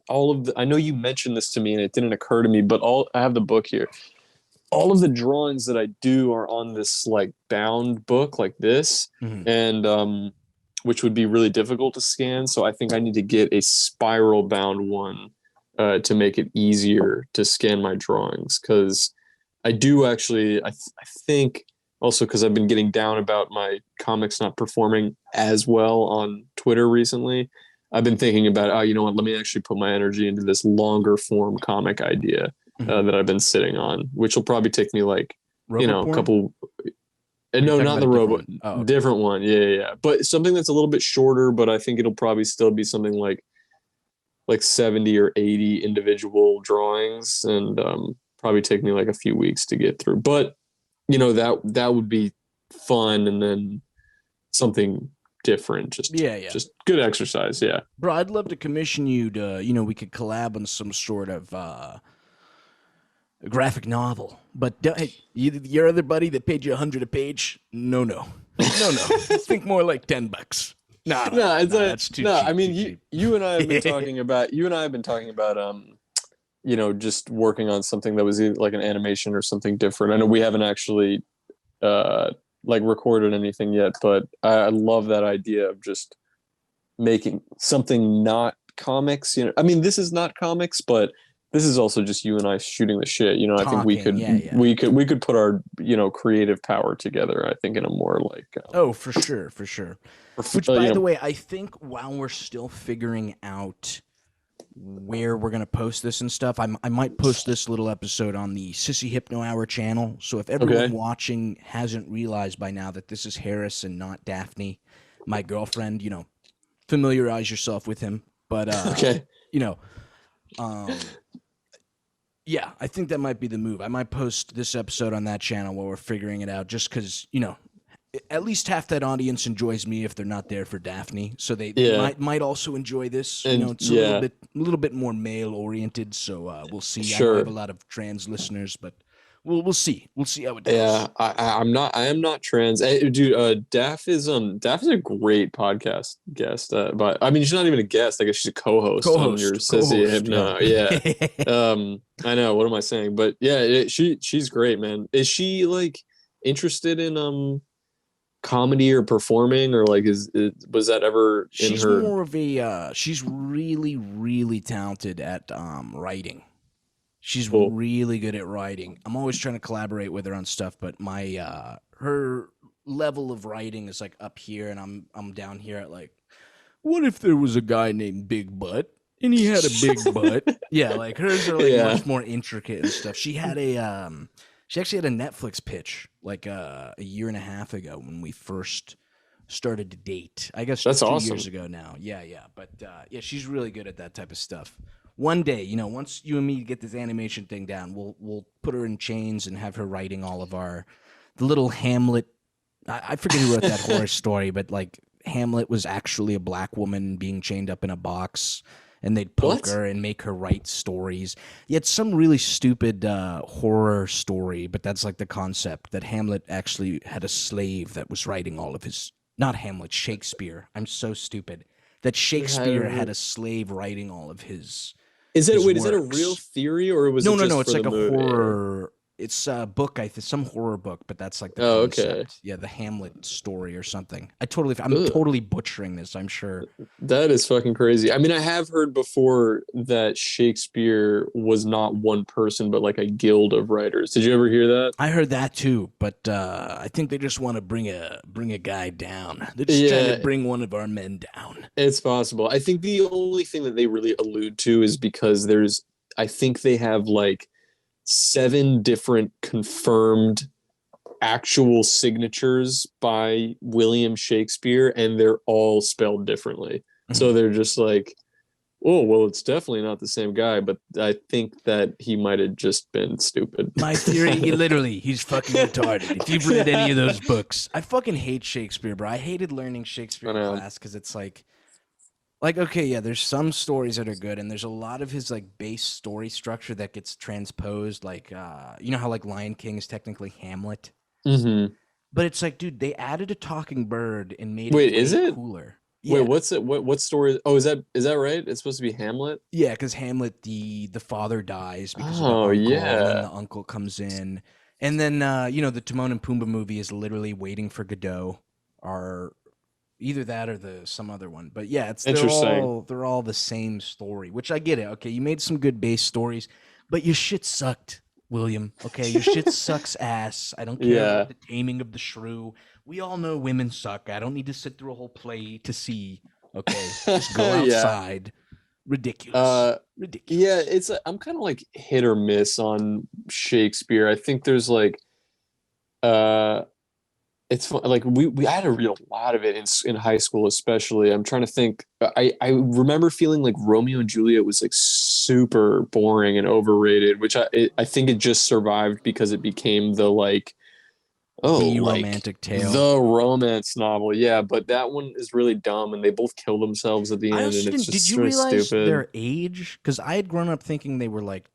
all of the I know you mentioned this to me and it didn't occur to me, but all I have the book here. All of the drawings that I do are on this like bound book like this, Hmm. and which would be really difficult to scan. So I think I need to get a spiral bound one to make it easier to scan my drawings because I do actually I think Also, because I've been getting down about my comics not performing as well on Twitter recently. I've been thinking about, oh, you know what? Let me actually put my energy into this longer form comic idea Mhm. that I've been sitting on, which will probably take me like, you Robo know, a porn? couple. Or are you No, talking not about a the different robot, one? Oh, okay. different one. Yeah, yeah, yeah. But something that's a little bit shorter. But I think it'll probably still be something like 70 or 80 individual drawings, and probably take me like a few weeks to get through. But that would be fun, and then something different, just Yeah, yeah. just good exercise. Yeah. Bro, I'd love to commission you to, we could collab on some sort of graphic novel. But hey, your other buddy that paid you 100 a page? No, no. No, no. Think more like $10. Nah, nah, No, nah, it's nah. a That's too no. I cheap, mean, too you cheap. you and I have been talking about just working on something that was either like an animation or something different. I know we haven't actually uh like recorded anything yet, but I love that idea of just making something not comics. I mean, this is not comics, but this is also just you and I shooting the shit. I think we Talking, could yeah, yeah. we could we could put our creative power together. I think in a more like Oh, for sure, for sure. Which, you by the know way, I think while we're still figuring out where we're gonna post this and stuff, I might post this little episode on the Sissy Hypno Hour channel. So if everyone okay. watching hasn't realized by now that this is Harris and not Daphne, my girlfriend, familiarize yourself with him. But Okay. you know, um, yeah, I think that might be the move. I might post this episode on that channel while we're figuring it out, just because at least half that audience enjoys me if they're not there for Daphne. So they Yeah. might also enjoy this. And It's yeah, a little bit more male oriented. So we'll see. I know I have a sure. lot of trans listeners, but we'll see. We'll see how it Yeah, goes. I am not trans. Hey, dude, Daph is a great podcast guest. But I mean she's not even a guest. I guess she's a co-host on your Sissy Co-host, yo. Hypno. Yeah. I know, what am I saying? But yeah, she's great, man. Is she like interested in comedy or performing, or like was that ever in She's her? more of a she's really really talented at writing. She's Cool. really good at writing. I'm always trying to collaborate with her on stuff, but my her level of writing is like up here, and I'm down here at like, what if there was a guy named Big Butt and he had a big butt? Yeah, like hers are like Yeah. much more intricate and stuff. She actually had a Netflix pitch like a year and a half ago when we first started to date. I guess That's 2 years awesome. ago now. Yeah, yeah. But yeah, she's really good at that type of stuff. One day, once you and me get this animation thing down, we'll put her in chains and have her writing all of the little Hamlet. I forget who wrote that horror story, but like Hamlet was actually a black woman being chained up in a box, and they'd poke What? her and make her write stories. Yeah, it's some really stupid horror story, but that's like the concept that Hamlet actually had a slave that was writing all of his. Not Hamlet, Shakespeare. I'm so stupid. That Shakespeare had Yeah. a slave writing all of his Is that a real works. theory, or was No, it no, just no. It's for the like a movie? horror. It's a book, I think, some horror book, but that's like the Oh, okay. concept. Yeah, the Hamlet story or something. I'm Ugh. totally butchering this. I'm sure. That is fucking crazy. I mean, I have heard before that Shakespeare was not one person, but like a guild of writers. Did you ever hear that? I heard that too, but I think they just want to bring a guy down. They're just trying to Yeah, bring one of our men down. it's possible. I think the only thing that they really allude to is because I think they have like seven different confirmed actual signatures by William Shakespeare, and they're all spelled differently. So Mhm. they're just like, oh, well, it's definitely not the same guy, but I think that he might have just been stupid. My theory, literally, he's fucking retarded. If you've read any of those books, I fucking hate Shakespeare, bro. I hated learning Shakespeare I in know. class because it's like okay, yeah, there's some stories that are good, and there's a lot of his like base story structure that gets transposed. Like, you know how like Lion King is technically Hamlet, Hmm. but it's like, dude, they added a talking bird and made it Wait, is way it? cooler. Wait, Yeah, what's it? What story? Oh, is that right? It's supposed to be Hamlet. yeah, because Hamlet, the father dies because of the Oh uncle, and then yeah. the uncle comes in, and then the Timon and Pumbaa movie is literally waiting for Godot, or either that or some other one. But yeah, it's Interesting. they're all the same story, which I get it. Okay, you made some good base stories, but your shit sucked. William. Okay, your shit sucks ass. I don't care Yeah. about the taming of the shrew. We all know women suck. I don't need to sit through a whole play to see. Okay, just go Yeah. outside. Ridiculous. Uh, yeah, Ridiculous. I'm kind of like hit or miss on Shakespeare. I think there's like uh it's fun. Like we I had to read a lot of it in high school, especially. I'm trying to think. I remember feeling like Romeo and Juliet was like super boring and overrated, which I think it just survived because it became the like, oh, The like romantic tale. the romance novel. Yeah, but that one is really dumb, and they both kill themselves at the I end, and also it's didn't. Did just you sort of realize stupid. their age? Because I had grown up thinking they were like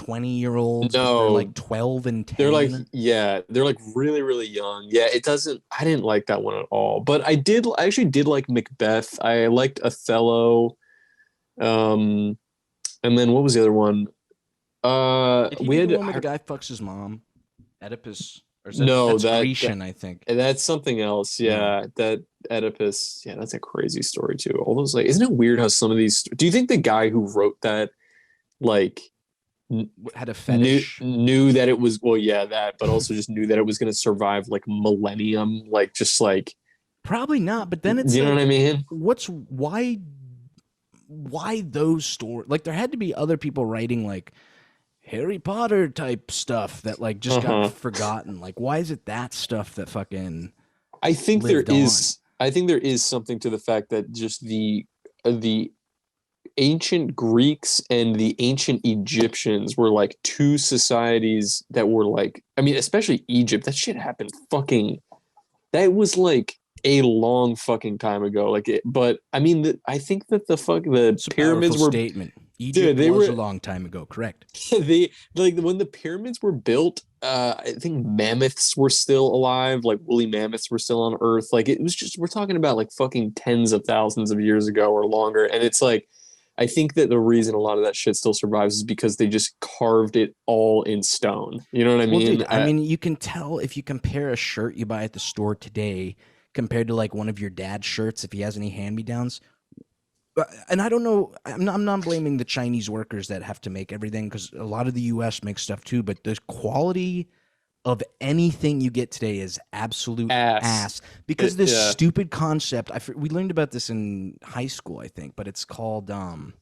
20-year-olds, but they're No, like 12 and they're like, 10. yeah, they're like really, really young. Yeah, it doesn't, I didn't like that one at all. But I actually did like Macbeth. I liked Othello. Um, and then what was the other one? Did he We do the had, one where the guy fucks his mom? Oedipus? Or is that no, that's Grecian, I think. that's something else. Yeah. Yeah, that Oedipus. Yeah, that's a crazy story too. All those like, isn't it weird how some of these, do you think the guy who wrote that, like, Had a knew fetish. knew that it was, well, yeah, that, but also just knew that it was going to survive like millennium, like just like, Probably not, but then it's you know what I like, mean? what's why those stories? Like, there had to be other people writing like Harry Potter type stuff that like just got Uh-huh. forgotten. Like, why is it that stuff that fucking I think there lived on? is I think there is something to the fact that just the ancient Greeks and the ancient Egyptians were like two societies that were like, I mean, especially Egypt, that shit happened fucking, that was like a long fucking time ago. Like it, but I mean, I think that the It's a powerful pyramids were, statement. dude, Egypt they was a were, long time ago, correct? they like when the pyramids were built, I think mammoths were still alive, like woolly mammoths were still on Earth. Like it was just, we're talking about like fucking tens of thousands of years ago or longer. And it's like, I think that the reason a lot of that shit still survives is because they just carved it all in stone. You know what I Well, mean? dude, I mean, you can tell if you compare a shirt you buy at the store today compared to like one of your dad's shirts if he has any hand-me-downs. And I don't know. I'm not blaming the Chinese workers that have to make everything because a lot of the U.S. makes stuff too. But the quality of anything you get today is absolute Ass. ass because this Yeah. stupid concept. We learned about this in high school, I think, but it's called. I'm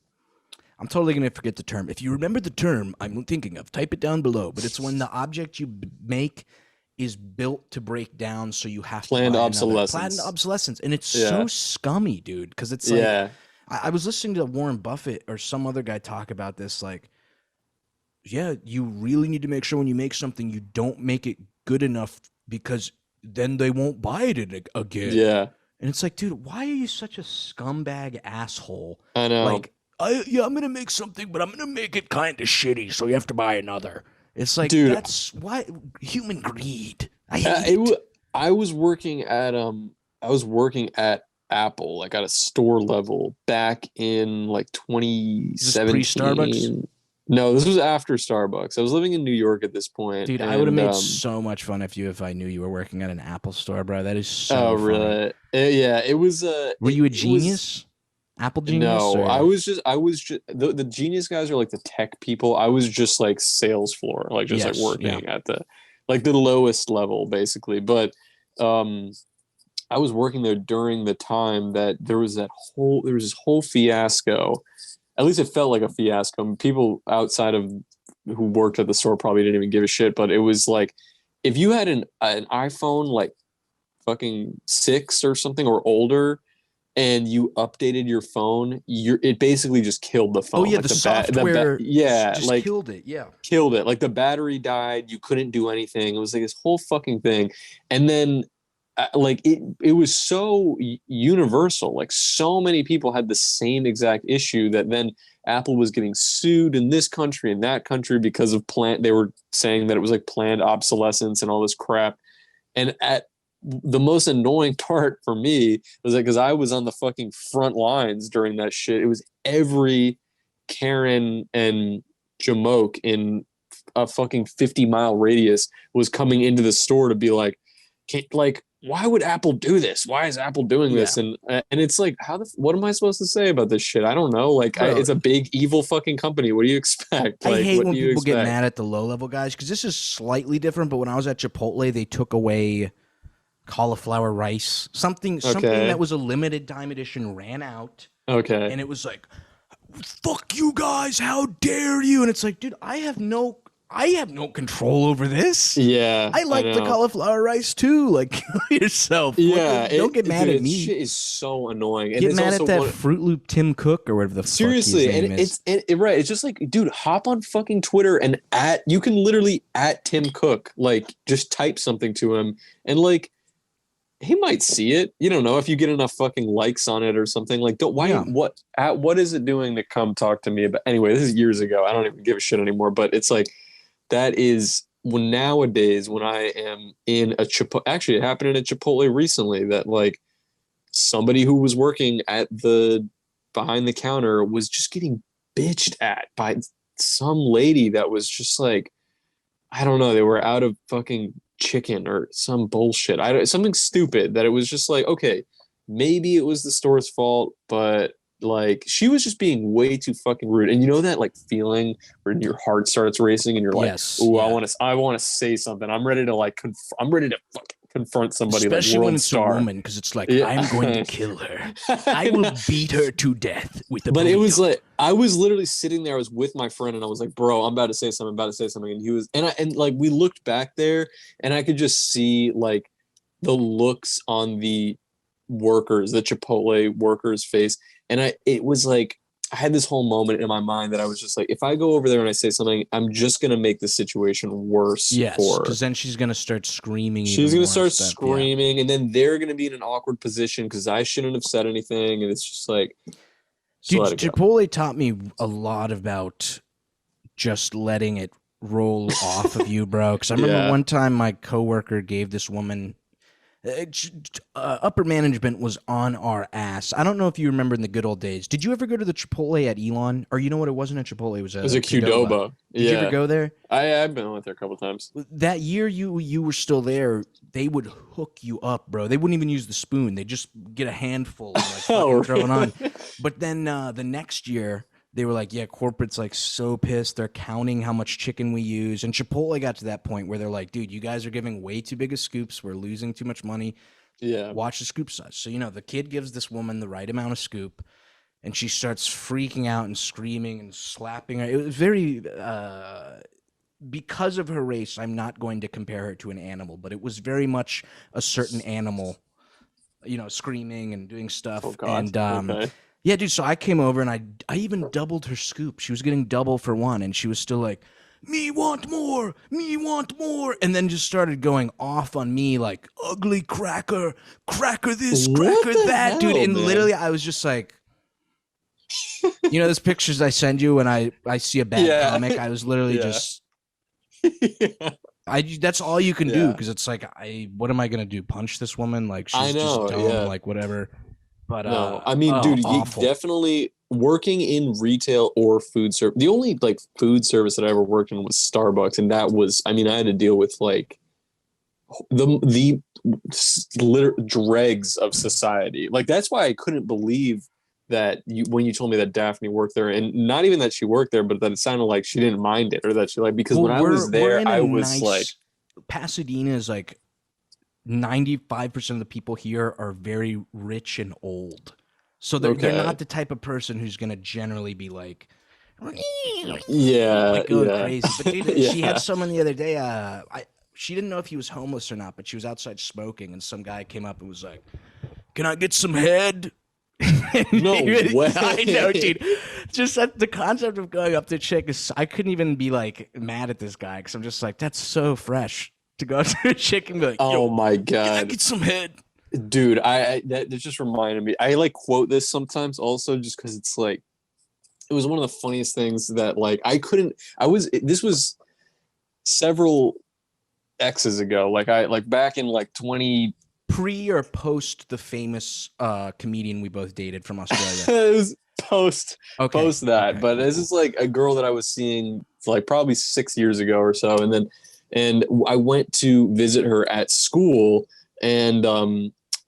totally gonna forget the term. If you remember the term I'm thinking of, type it down below. But it's when the object you make is built to break down, so you have to Planned buy another. Planned obsolescence. obsolescence, and it's so Yeah. scummy, dude. Because it's like Yeah. I was listening to Warren Buffett or some other guy talk about this. Like, yeah, you really need to make sure when you make something, you don't make it good enough because then they won't buy it again. Yeah. And it's like, dude, why are you such a scumbag asshole? I know. Like, I'm gonna make something, but I'm gonna make it kind of shitty, so you have to buy another. It's like Dude, that's why human greed. I hate it. it, I was working at Apple, like at a store level back in like Is this pre Starbucks? 2017. No, this was after Starbucks. I was living in New York at this point, Dude, I would have and made so much fun of you if I knew you were working at an Apple store, bro. That is oh so funny. really? Yeah, it was Were you a it was genius? Apple genius no, or I was just the genius guys are like the tech people. I was just like sales floor, like just like yes, yeah. working at the like the lowest level basically. But um I was working there during the time that there was this whole fiasco. At least it felt like a fiasco. People outside of who worked at the store probably didn't even give a shit, but it was like if you had an iPhone like fucking 6 or something or older and you updated your phone, it basically just killed the Oh phone. yeah, Like the software yeah, just like killed it. Yeah. killed it. Like the battery died, you couldn't do anything. It was like this whole fucking thing. And then like it was so universal. Like so many people had the same exact issue that then Apple was getting sued in this country and that country because of they were saying that it was like planned obsolescence and all this crap. And at the most annoying part for me was that because I was on the fucking front lines during that shit, it was every Karen and Jamoke in a fucking 50-mile radius was coming into the store to be like, like, why would Apple do this? Why is Apple doing this? Yeah. And it's like, what am I supposed to say about this shit? I don't know. Like, Bro, it's a big evil fucking company. What do you expect? I Like, hate what when do you people get expect? mad at the low level guys because this is slightly different. But when I was at Chipotle, they took away cauliflower rice. Something Okay. that was a limited time edition ran out, Okay. and it was like, "Fuck you guys! How dare you!" And it's like, dude, I have no control over this. Yeah, I I like the know. cauliflower rice too. Like, kill yourself. Yeah, Don't get mad dude, at it me. shit is so annoying, and Get it's mad also at that one. Fruit Loop Tim Cook or whatever the fuck his Seriously, name and is. right. It's just like, dude, hop on fucking Twitter and you can literally at Tim Cook, like, just type something to him, and like, he might see it. You don't know if you get enough fucking likes on it or something. Like, don't why Yeah. what is it doing to come talk to me about? Anyway, this is years ago. I don't even give a shit anymore. But it's like that is when nowadays when I am in a Chipotle. Actually, it happened in a Chipotle recently that like somebody who was working at the behind the counter was just getting bitched at by some lady that was just like, I don't know, they were out of fucking chicken or some bullshit. I don't something stupid that it was just like, okay, maybe it was the store's fault, but like she was just being way too fucking rude. And you know that like feeling where your heart starts racing and you're like, Yes. "Ooh, Yeah. I want to say something. I'm ready to like I'm ready to fucking confront somebody like Especially when World it's a Star." woman, because it's like, Yeah. I'm going to kill her. I I will know. beat her to death with a But it was burrito. like I was literally sitting there. I was with my friend, and I was like, "Bro, I'm about to say something. I'm about to say something." And he was, and like we looked back there, and I could just see like the looks on the workers, the Chipotle workers' face, and it was like I had this whole moment in my mind that I was just like, if I go over there and I say something, I'm just gonna make the situation worse Yes, for her. because then she's going to start screaming even She's gonna more and start stuff. Yeah. screaming, and then they're gonna be in an awkward position because I shouldn't have said anything, and it's just like, just Dude, let it go. Chipotle taught me a lot about just letting it roll off of you, bro. Because I remember Yeah. one time my coworker gave this woman upper management was on our ass. I don't know if you remember in the good old days. Did you ever go to the Chipotle at Elon? Or you know what? It wasn't a Chipotle. It was It was a a Qdoba. Qdoba. Did you ever Yeah. go there? I've been with her a couple times. That year you were still there, they would hook you up, bro. They wouldn't even use the spoon. They just get a handful and like fucking Oh, throw it on. really? But then the next year they were like, yeah, corporate's like so pissed. They're counting how much chicken we use. And Chipotle got to that point where they're like, dude, you guys are giving way too big of scoops. We're losing too much money. Yeah. Watch the scoop size. So, the kid gives this woman the right amount of scoop and she starts freaking out and screaming and slapping her. It was very, because of her race, I'm not going to compare her to an animal, but it was very much a certain animal, screaming and doing stuff. Oh God. And, Okay. yeah, dude. So I came over and I even doubled her scoop. She was getting double for one, and she was still like, "Me want more, me want more," and then just started going off on me like, "Ugly cracker, cracker this, What cracker the that," dude. hell, And man? literally, I was just like, those pictures I send you when I see a bad Yeah. comic. I was literally Yeah. just. Yeah. That's all you can do Yeah. because it's like what am I gonna do? Punch this woman? Like I she's know. just dumb. Yeah. Like whatever. But No, I mean, dude, you awful. definitely working in retail or food service. The only like food service that I ever worked in was Starbucks, and that was, I mean, I had to deal with like the dregs of society. Like that's why I couldn't believe that when you told me that Daphne worked there, and not even that she worked there, but that it sounded like she didn't mind it, or that she like because Well, when I was we're there, in a I was like, nice Pasadena is like 95% of the people here are very rich and old. So they're okay, not the type of person who's going to generally be like yeah, like going yeah, crazy. But dude, she had yeah. someone the other day she didn't know if he was homeless or not, but she was outside smoking and some guy came up and was like, "Can I get some head?" No way. I know, dude. Just the concept of going up to a chick is, I couldn't even be like mad at this guy because I'm just like, that's so fresh to go up to a chick and be like, Oh "Yo, my can I God. get some head?" Dude, that just reminded me. I like quote this sometimes also just because it's like it was one of the funniest things that like I couldn't. This was several X's ago. Like I like back in like 20. Pre or post the famous comedian we both dated from Australia? It was post Okay. post that, Okay, but cool, this cool. is like a girl that I was seeing like probably 6 years ago or so, and then and I went to visit her at school, and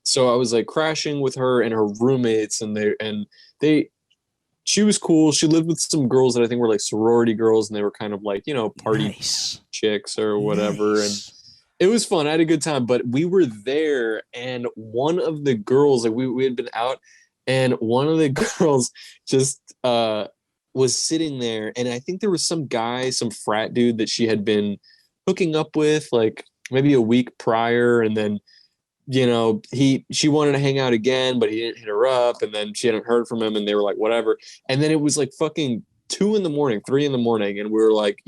so I was like crashing with her and her roommates, and they she was cool. She lived with some girls that I think were like sorority girls, and they were kind of like, party Nice. chicks or whatever. Nice. And it was fun. I had a good time, but we were there, and one of the girls, like we had been out, and one of the girls just was sitting there, and I think there was some guy, some frat dude that she had been hooking up with like maybe a week prior, and then she wanted to hang out again, but he didn't hit her up, and then she hadn't heard from him, and they were like, whatever. And then it was like fucking 2 a.m, 3 a.m, and we were like,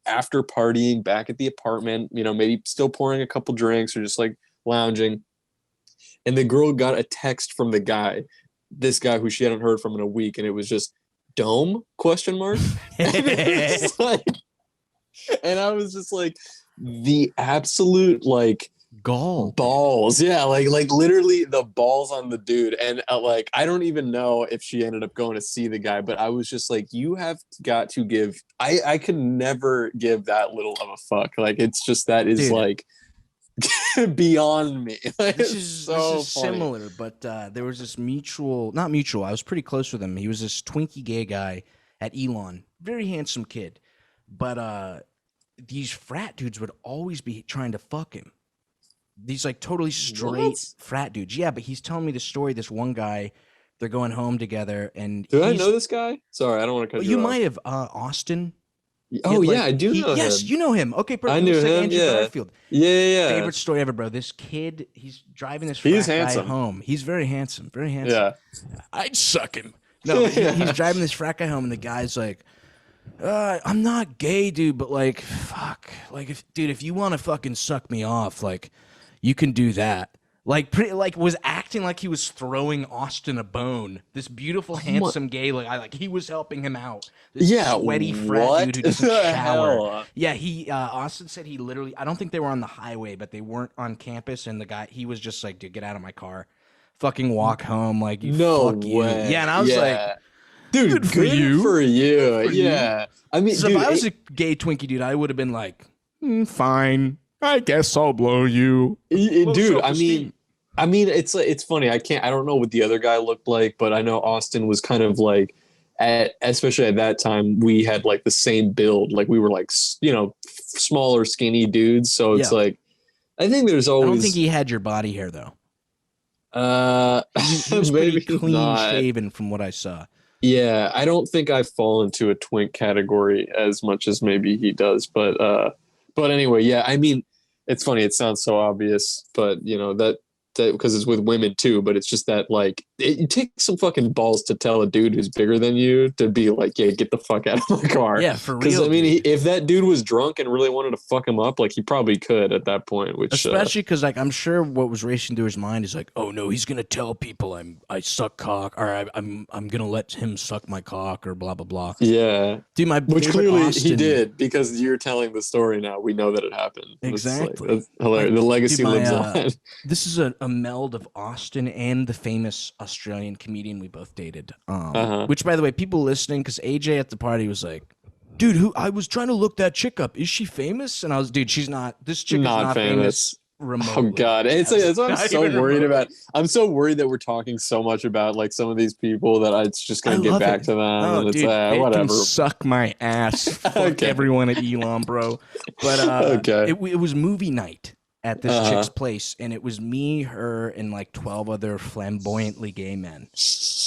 after partying back at the apartment, maybe still pouring a couple drinks or just like lounging. And the girl got a text from this guy who she hadn't heard from in a week, and it was just Dome ? And I was just like, the absolute like balls, yeah, like literally the balls on the dude. And like I don't even know if she ended up going to see the guy, but I was just like, you have got to give. I could never give that little of a fuck. Like it's just that is dude. Like beyond me. This is similar, but there was this not mutual. I was pretty close with him. He was this twinkie gay guy at Elon, very handsome kid, but these frat dudes would always be trying to fuck him. These like totally straight frat dudes. Yeah, but he's telling me the story. This one guy, they're going home together, and do I know this guy? Sorry, I don't want to cut you off. Might have Austin. Oh yeah, I do know him. Yes, you know him. Okay, perfect. I knew him. Andrew yeah. Garfield. Yeah. Favorite story ever, bro. This kid, he's driving this frat guy home. He's very handsome. Very handsome. Yeah. I'd suck him. No, he's driving this frat guy home, and the guy's like, I'm not gay, dude, but like, fuck. Like, if you want to fucking suck me off, like, you can do that. Like, was acting like he was throwing Austin a bone. This beautiful, handsome gay like he was helping him out. This sweaty frat dude who doesn't shower. Hell? Yeah, Austin said he literally, I don't think they were on the highway, but they weren't on campus, and the guy, he was just like, dude, get out of my car. Fucking walk home, like, fuck you. Yeah, and I was like, dude, good for you. For yeah. I mean, so dude, if I was a gay Twinkie dude, I would have been like, fine. I guess I'll blow you. Dude, I mean, it's funny. I don't know what the other guy looked like, but I know Austin was kind of like, especially at that time, we had like the same build. Like we were like, smaller, skinny dudes. So it's like, I think there's always. I don't think he had your body hair though. He was maybe pretty clean shaven from what I saw. Yeah, I don't think I fall into a twink category as much as maybe he does, but anyway, yeah. I mean, it's funny. It sounds so obvious, but that because it's with women too. But it's just that like it takes some fucking balls to tell a dude who's bigger than you to be like, yeah, get the fuck out of my car. Yeah, for real. Because I mean, if that dude was drunk and really wanted to fuck him up, like he probably could at that point. Which especially because like I'm sure what was racing through his mind is like, oh no, he's gonna tell people I suck cock, or I'm gonna let him suck my cock, or blah blah blah. Yeah, dude, which clearly Austin, he did, because you're telling the story now. We know that it happened. Exactly. That's hilarious. The legacy lives on. This is a meld of Austin and the famous Australian comedian we both dated. Which, by the way, people listening, because AJ at the party was like, dude, I was trying to look that chick up. Is she famous? And I was, dude, she's not. This chick is not famous. Remotely. Oh God, it's what I'm so worried about. I'm so worried that we're talking so much about like some of these people that it's just gonna get back to them. Oh, and it's dude, whatever. Can suck my ass. Fuck everyone at Elon, bro. But it was movie night at this chick's place, and it was me, her, and like 12 other flamboyantly gay men.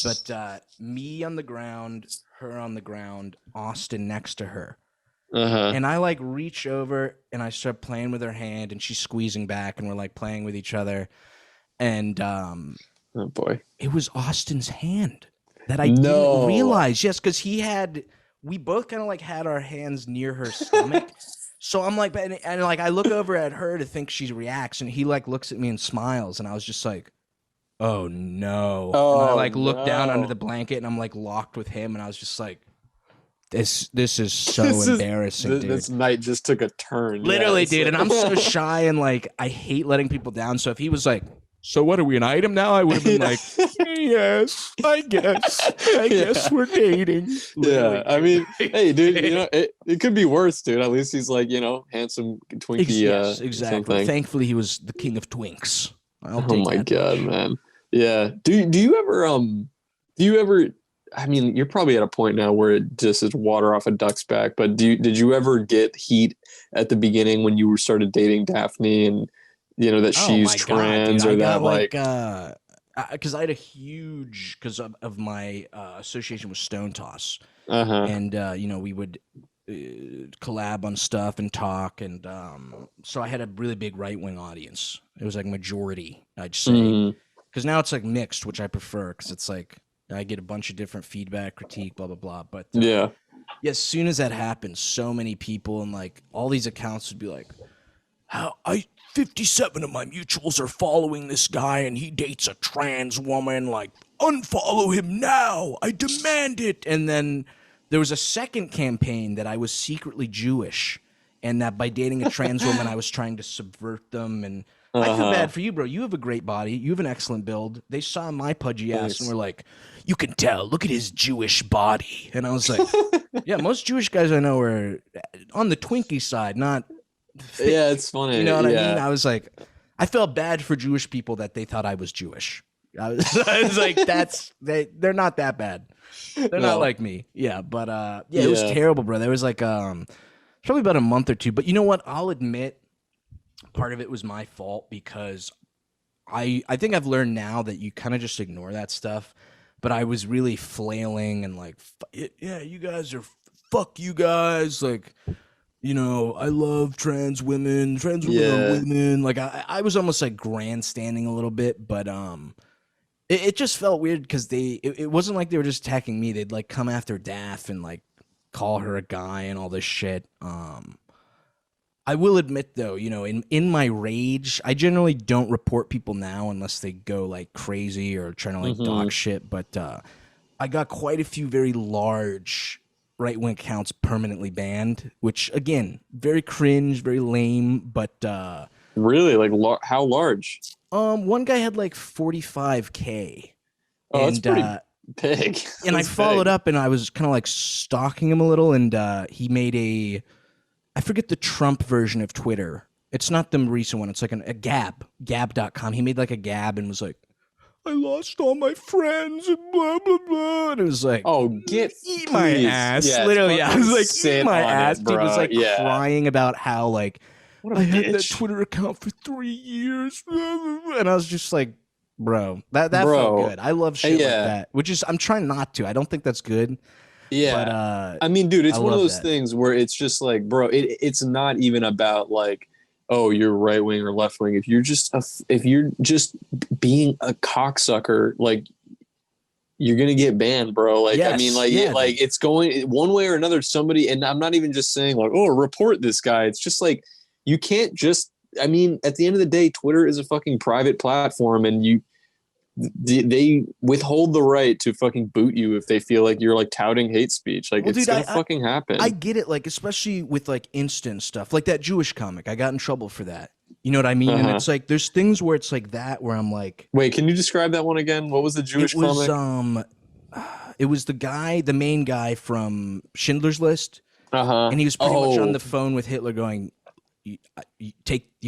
But me on the ground, her on the ground, Austin next to her. And I like reach over and I start playing with her hand, and she's squeezing back, and we're like playing with each other. And oh boy, it was Austin's hand that I didn't realize. Yes, because we both kind of like had our hands near her stomach. So I'm like, and like I look over at her to think she reacts, and he like looks at me and smiles, and I was just like, oh no. And I like look down under the blanket, and I'm like locked with him, and I was just like, This is so embarrassing, dude. This night just took a turn. Literally, dude. And I'm so shy, and like I hate letting people down. So if he was like, so what are we, an item now? I would have been like, yes, I guess we're dating. Yeah, Literally, I mean, dude. hey, dude, it could be worse, dude. At least he's like, handsome Twinkie, Yes, exactly. something. Thankfully, he was the king of twinks. I'll Oh take my that God, much. man. Yeah. Do you ever, I mean, you're probably at a point now where it just is water off a duck's back, but did you ever get heat at the beginning when you were started dating Daphne and, that Oh she's my god, dude! trans I or got that like, like, because I had a huge, because of my association with Stone Toss, uh-huh. and we would collab on stuff and talk, and so I had a really big right wing audience. It was like majority, I'd say, Mm, because now it's like mixed, which I prefer, because it's like I get a bunch of different feedback, critique, blah blah blah. But yeah. yeah, as soon as that happened, so many people and like all these accounts would be like, how I 57 of my mutuals are following this guy and he dates a trans woman, like unfollow him now, I demand it. And then there was a second campaign that I was secretly Jewish and that by dating a trans woman I was trying to subvert them. And I feel Uh-huh. bad for you, bro. You have a great body, you have an excellent build. They saw my pudgy ass and Thanks. were like, you can tell, look at his Jewish body. And I was like, yeah, most Jewish guys I know are on the Twinkie side, not thick. Yeah, it's funny. You know what I mean? Yeah. I was like, I felt bad for Jewish people that they thought I was Jewish. I was like, they're not that bad. They're not No. like me. Yeah, but yeah, it was Yeah. terrible, bro. There was like probably about a month or two. But you know what? I'll admit part of it was my fault because I think I've learned now that you kind of just ignore that stuff. But I was really flailing and like, yeah, you guys are fuck you guys, like, I love trans women. Trans women are Yeah. women. Like I was almost like grandstanding a little bit, but it just felt weird because it wasn't like they were just attacking me. They'd like come after Daff and like call her a guy and all this shit. I will admit though, in my rage, I generally don't report people now unless they go like crazy or trying to like Mm-hmm. dog shit. But I got quite a few very large right wing accounts permanently banned, which again, very cringe, very lame. But Really? Like, how large? one guy had like 45K, Oh, that's and pretty big. and I That's followed big. up, and I was kind of like stalking him a little, and he made I forget the Trump version of Twitter. It's not the recent one. It's like a Gab.com. He made like a Gab and was like, I lost all my friends and blah, blah, blah. And it was like, Oh, eat my please. ass. Yes, Literally, I fucking was like, sit eat my on ass. it, Dude was bro. like Yeah. crying about how like, What a I had that bitch. Twitter account for 3 years. And I was just like, bro, that felt Bro. good. I love shit like Yeah. that, which is, I'm trying not to. I don't think that's good. Yeah. But I mean, dude, it's I one of love those that. things where it's just like, bro, it's not even about like, oh, you're right wing or left wing. If you're just being a cocksucker, like you're gonna get banned, bro. Like, I mean, Yes, like, yeah, like dude. it's going one way or another. Somebody, and I'm not even just saying like, oh, report this guy. It's just like you can't just. I mean, at the end of the day, Twitter is a fucking private platform, and they withhold the right to fucking boot you if they feel like you're like touting hate speech. Like, Well, it's dude, gonna fucking happen. I get it, like especially with like instant stuff, like that Jewish comic. I got in trouble for that. You know what I mean? And Uh-huh. it's like there's things where it's like that where I'm like, Wait, can you describe that one again? What was the Jewish it was comic? it was the main guy from Schindler's List, Uh-huh. and he was pretty much on Oh. the phone with Hitler, going, you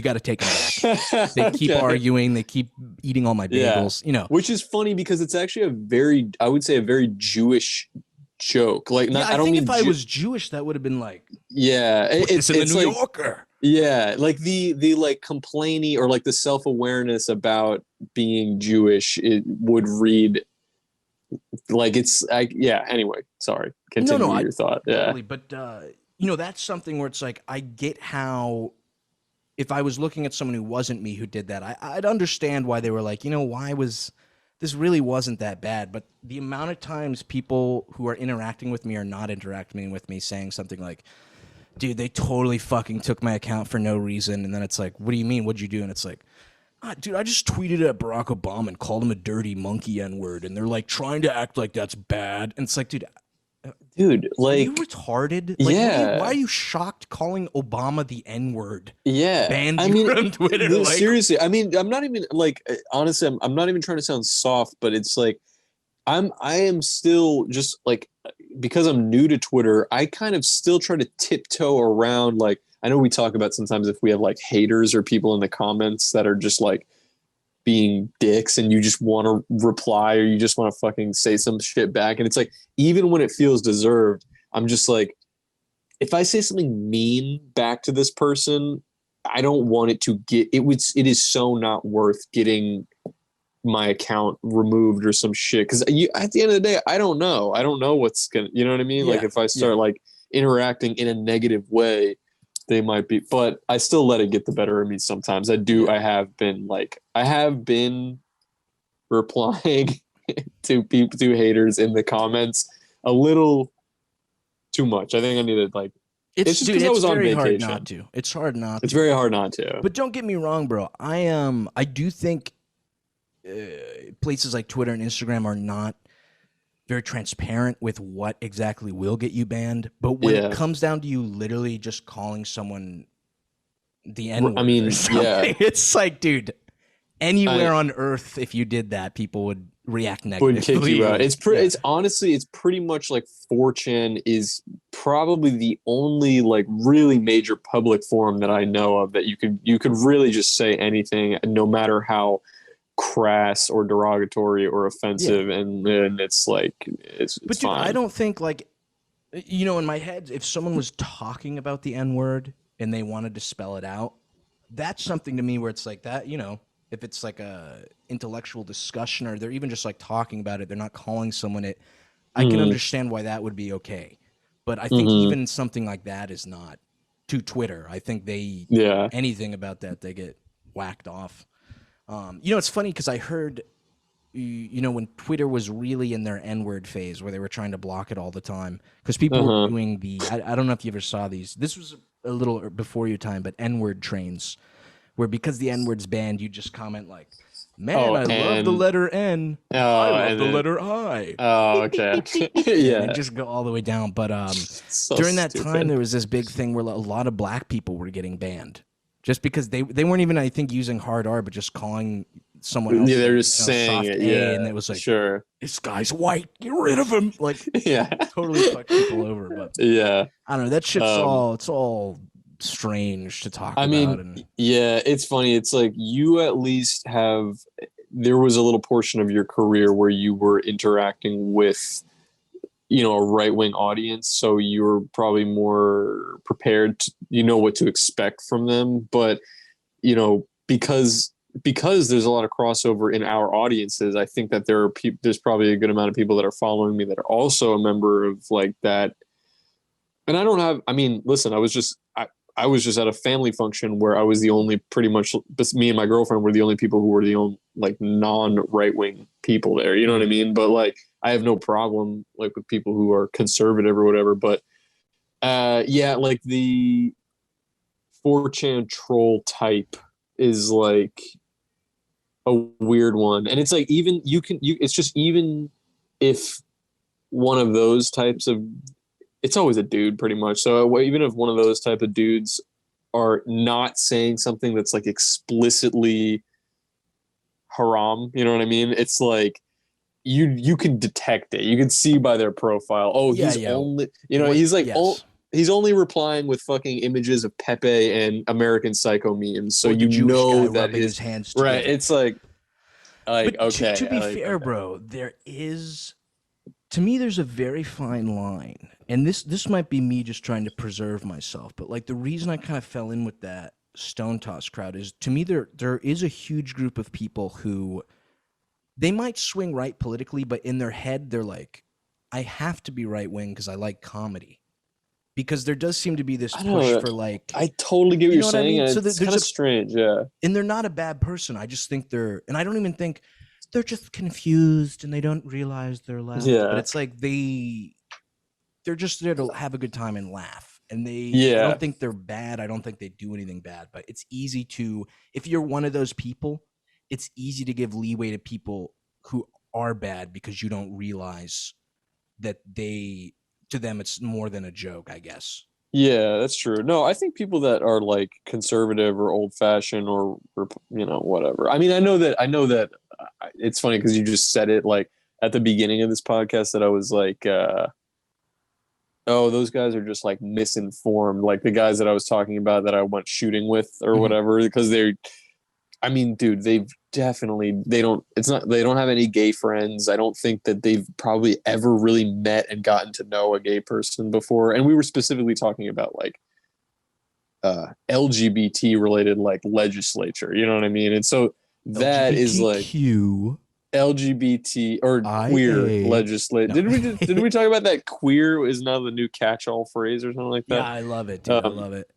got to take him back. They keep Okay. arguing, they keep eating all my Yeah. bagels. Which is funny because it's actually I would say a very Jewish joke. Like, not, Yeah, I I don't think mean if I was Jewish, that would have been like, yeah, put this in the New like, Yorker. yeah, like the like complaining or like the self-awareness about being Jewish, it would read like yeah, anyway, sorry. Continue your thought. Yeah. Totally, but that's something where it's like I get how if I was looking at someone who wasn't me who did that, I'd understand why they were like, why was this really wasn't that bad. But the amount of times people who are interacting with me or not interacting with me saying something like, dude, they totally fucking took my account for no reason. And then it's like, what do you mean? What'd you do? And it's like, dude, I just tweeted at Barack Obama and called him a dirty monkey N-word. And they're like trying to act like that's bad. And it's like, dude, dude, Are you like, retarded? Like, why yeah. are you shocked calling Obama the N-word? Yeah, Banned I you mean, from Twitter. Like, seriously. I mean, I'm not even like honestly, I'm not even trying to sound soft, but it's like I am still just like because I'm new to Twitter, I kind of still try to tiptoe around. Like, I know we talk about sometimes if we have like haters or people in the comments that are just like being dicks and you just want to reply or you just want to fucking say some shit back, and it's like even when it feels deserved, I'm just like if I say something mean back to this person, I don't want it to get it is so not worth getting my account removed or some shit because at the end of the day I don't know what's gonna, you know what I mean, like yeah, if I yeah. start like interacting in a negative way they might be, but I still let it get the better of me sometimes. Yeah. I have been replying to people, to haters in the comments a little too much. I think I needed like it's just Dude, because I it's was on very hard not vacation. to. It's hard not It's to. very hard not to. But don't get me wrong, bro. I do think places like Twitter and Instagram are not very transparent with what exactly will get you banned. But when it Yeah. comes down to you literally just calling someone the I N-word or mean, yeah, something, it's like, dude, I anywhere on earth, if you did that, people would react would kick you out. negatively. Yeah. It's honestly, it's pretty much like 4chan is probably the only like really major public forum that I know of that you could really just say anything, no matter how crass or derogatory or Yeah. offensive, and it's like it's But dude, I fine. don't think like in my head, if someone was talking about the N word and they wanted to spell it out, that's something to me where it's like that, if it's like a intellectual discussion or they're even just like talking about it, they're not calling someone it. I can Mm-hmm. understand why that would be okay. But I think Mm-hmm. even something like that is not to Twitter. I think Yeah. anything about that, they get whacked off. It's funny because I heard when Twitter was really in their N-word phase where they were trying to block it all the time because people were Uh-huh. doing I don't know if you ever saw these. This was a little before your time, but N-word trains where because the N-word's banned, you just comment like, man, Oh, I love the letter N. I love and the then letter I. oh, Beep, beep, okay. beep, beep, beep. And then Yeah. just go all the way down. But So during that time, stupid. there was this big thing where a lot of black people were getting banned just because they weren't even, I think, using hard R, but just calling someone else Yeah, like they're just saying soft it. A, and Yeah, it was like, sure. this guy's white, get rid of him. Like Yeah. totally fucked people over. But Yeah. I don't know. That shit's Um, all strange to talk I about. mean, And yeah, it's funny. It's like you at least have, there was a little portion of your career where you were interacting with, a right wing audience. So you're probably more prepared to, what to expect from them. But, because there's a lot of crossover in our audiences, I think that there's probably a good amount of people that are following me that are also a member of like that. And I don't have, I mean, listen, I was just at a family function where I was the only pretty much, me and my girlfriend were the only people who were the only like non right wing people there. You know what I mean? But like, I have no problem like with people who are conservative or whatever. But yeah, like the 4chan troll type is like a weird one. And it's like, even it's just even if one of those types of, it's always a dude pretty much. So even if one of those type of dudes are not saying something that's like explicitly haram, you know what I mean? It's like you can detect it. You can see by their profile. Oh, yeah, he's yeah. only, What? he's like, oh, Yes. he's only replying with fucking images of Pepe and American Psycho memes. So Or the Jewish guy that rubbing his his hands right. together. It's like But to okay, be like fair, okay. bro, there is to me there's a very fine line. And this might be me just trying to preserve myself, but like the reason I kind of fell in with that Stone Toss crowd is to me there is a huge group of people who they might swing right politically, but in their head they're like, I have to be right wing because I like comedy. Because there does seem to be this I push don't for know. like, I totally get what you you're know what I saying, mean? and So it's kind there's of strange. Yeah, and they're not a bad person. I just think and I don't even think they're just confused and they don't realize they're left. But yeah, it's like they're just there to have a good time and laugh. And I yeah. don't think they're bad. I don't think they do anything bad. But it's easy to, if you're one of those people, it's easy to give leeway to people who are bad because you don't realize that to them it's more than a joke, I guess. Yeah, that's true. No, I think people that are like conservative or old fashioned or whatever. I mean, I know that it's funny because you just said it like at the beginning of this podcast that I was like, oh, those guys are just like misinformed. Like the guys that I was talking about that I went shooting with or whatever, because I mean, dude, they don't have any gay friends. I don't think that they've probably ever really met and gotten to know a gay person before. And we were specifically talking about like LGBT related like legislature, you know what I mean? And so that is like LGBTQ. LGBT or queer IA. legislate. No. Didn't we talk about that queer is now the new catch-all phrase or something like that? Yeah, I love it, dude. I love it.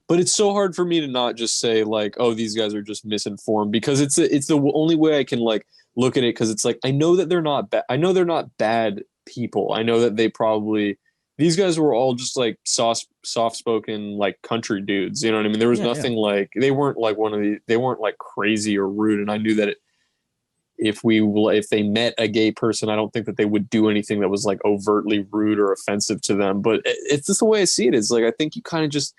But it's so hard for me to not just say like, oh, these guys are just misinformed, because it's the only way I can like look at it, because it's like I know that they're not bad. I know they're not bad people. I know that these guys were all just like soft spoken like country dudes. You know what I mean? There was nothing like they weren't like they weren't like crazy or rude. And I knew that if they met a gay person, I don't think that they would do anything that was like overtly rude or offensive to them. But it's just the way I see it. It's like I think you kind of just,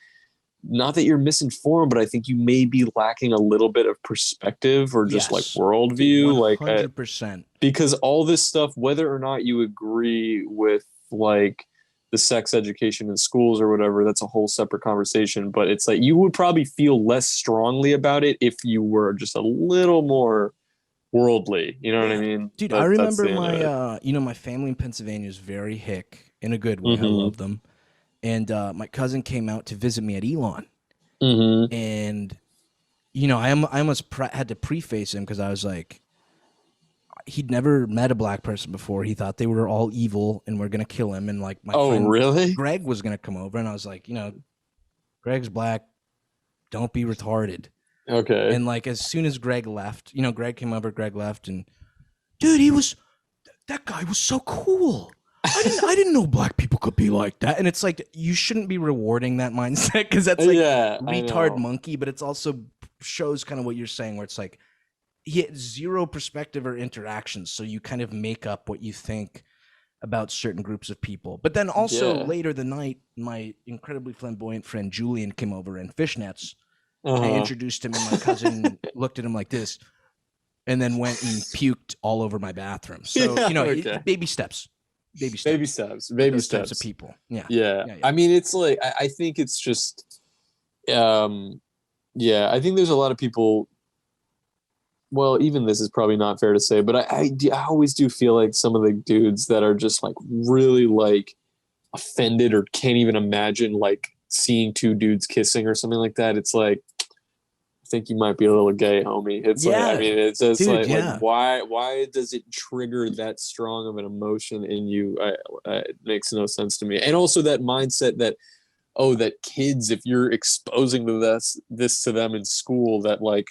not that you're misinformed, but I think you may be lacking a little bit of perspective or just like worldview, 100%. because all this stuff, whether or not you agree with like the sex education in schools or whatever, that's a whole separate conversation. But it's like you would probably feel less strongly about it if you were just a little more worldly. You know what I mean? Dude, I remember my family in Pennsylvania is very hick in a good way. I love them. And my cousin came out to visit me at Elon. And, I almost had to preface him because I was like, he'd never met a black person before. He thought they were all evil and were going to kill him. And like my friend really? Greg was going to come over. And I was like, Greg's black. Don't be retarded. Okay. And like as soon as Greg left, Greg came over, Greg left. And dude, that guy was so cool. I didn't know black people could be like that. And it's like, you shouldn't be rewarding that mindset because that's like retard monkey, but it's also shows kind of what you're saying where it's like he had zero perspective or interactions. So you kind of make up what you think about certain groups of people. But then also later the night, my incredibly flamboyant friend Julian came over in fishnets. I introduced him and my cousin looked at him like this and then went and puked all over my bathroom. So, baby steps. Baby steps of people. Yeah. I mean, it's like I think it's just I think there's a lot of people. Well, even this is probably not fair to say, but I always do feel like some of the dudes that are just like really like offended or can't even imagine like seeing two dudes kissing or something like that. It's like, I think you might be a little gay, homie. It's like, I mean, it's just like why does it trigger that strong of an emotion in you? It makes no sense to me. And also that mindset that, that kids, if you're exposing this to them in school, that like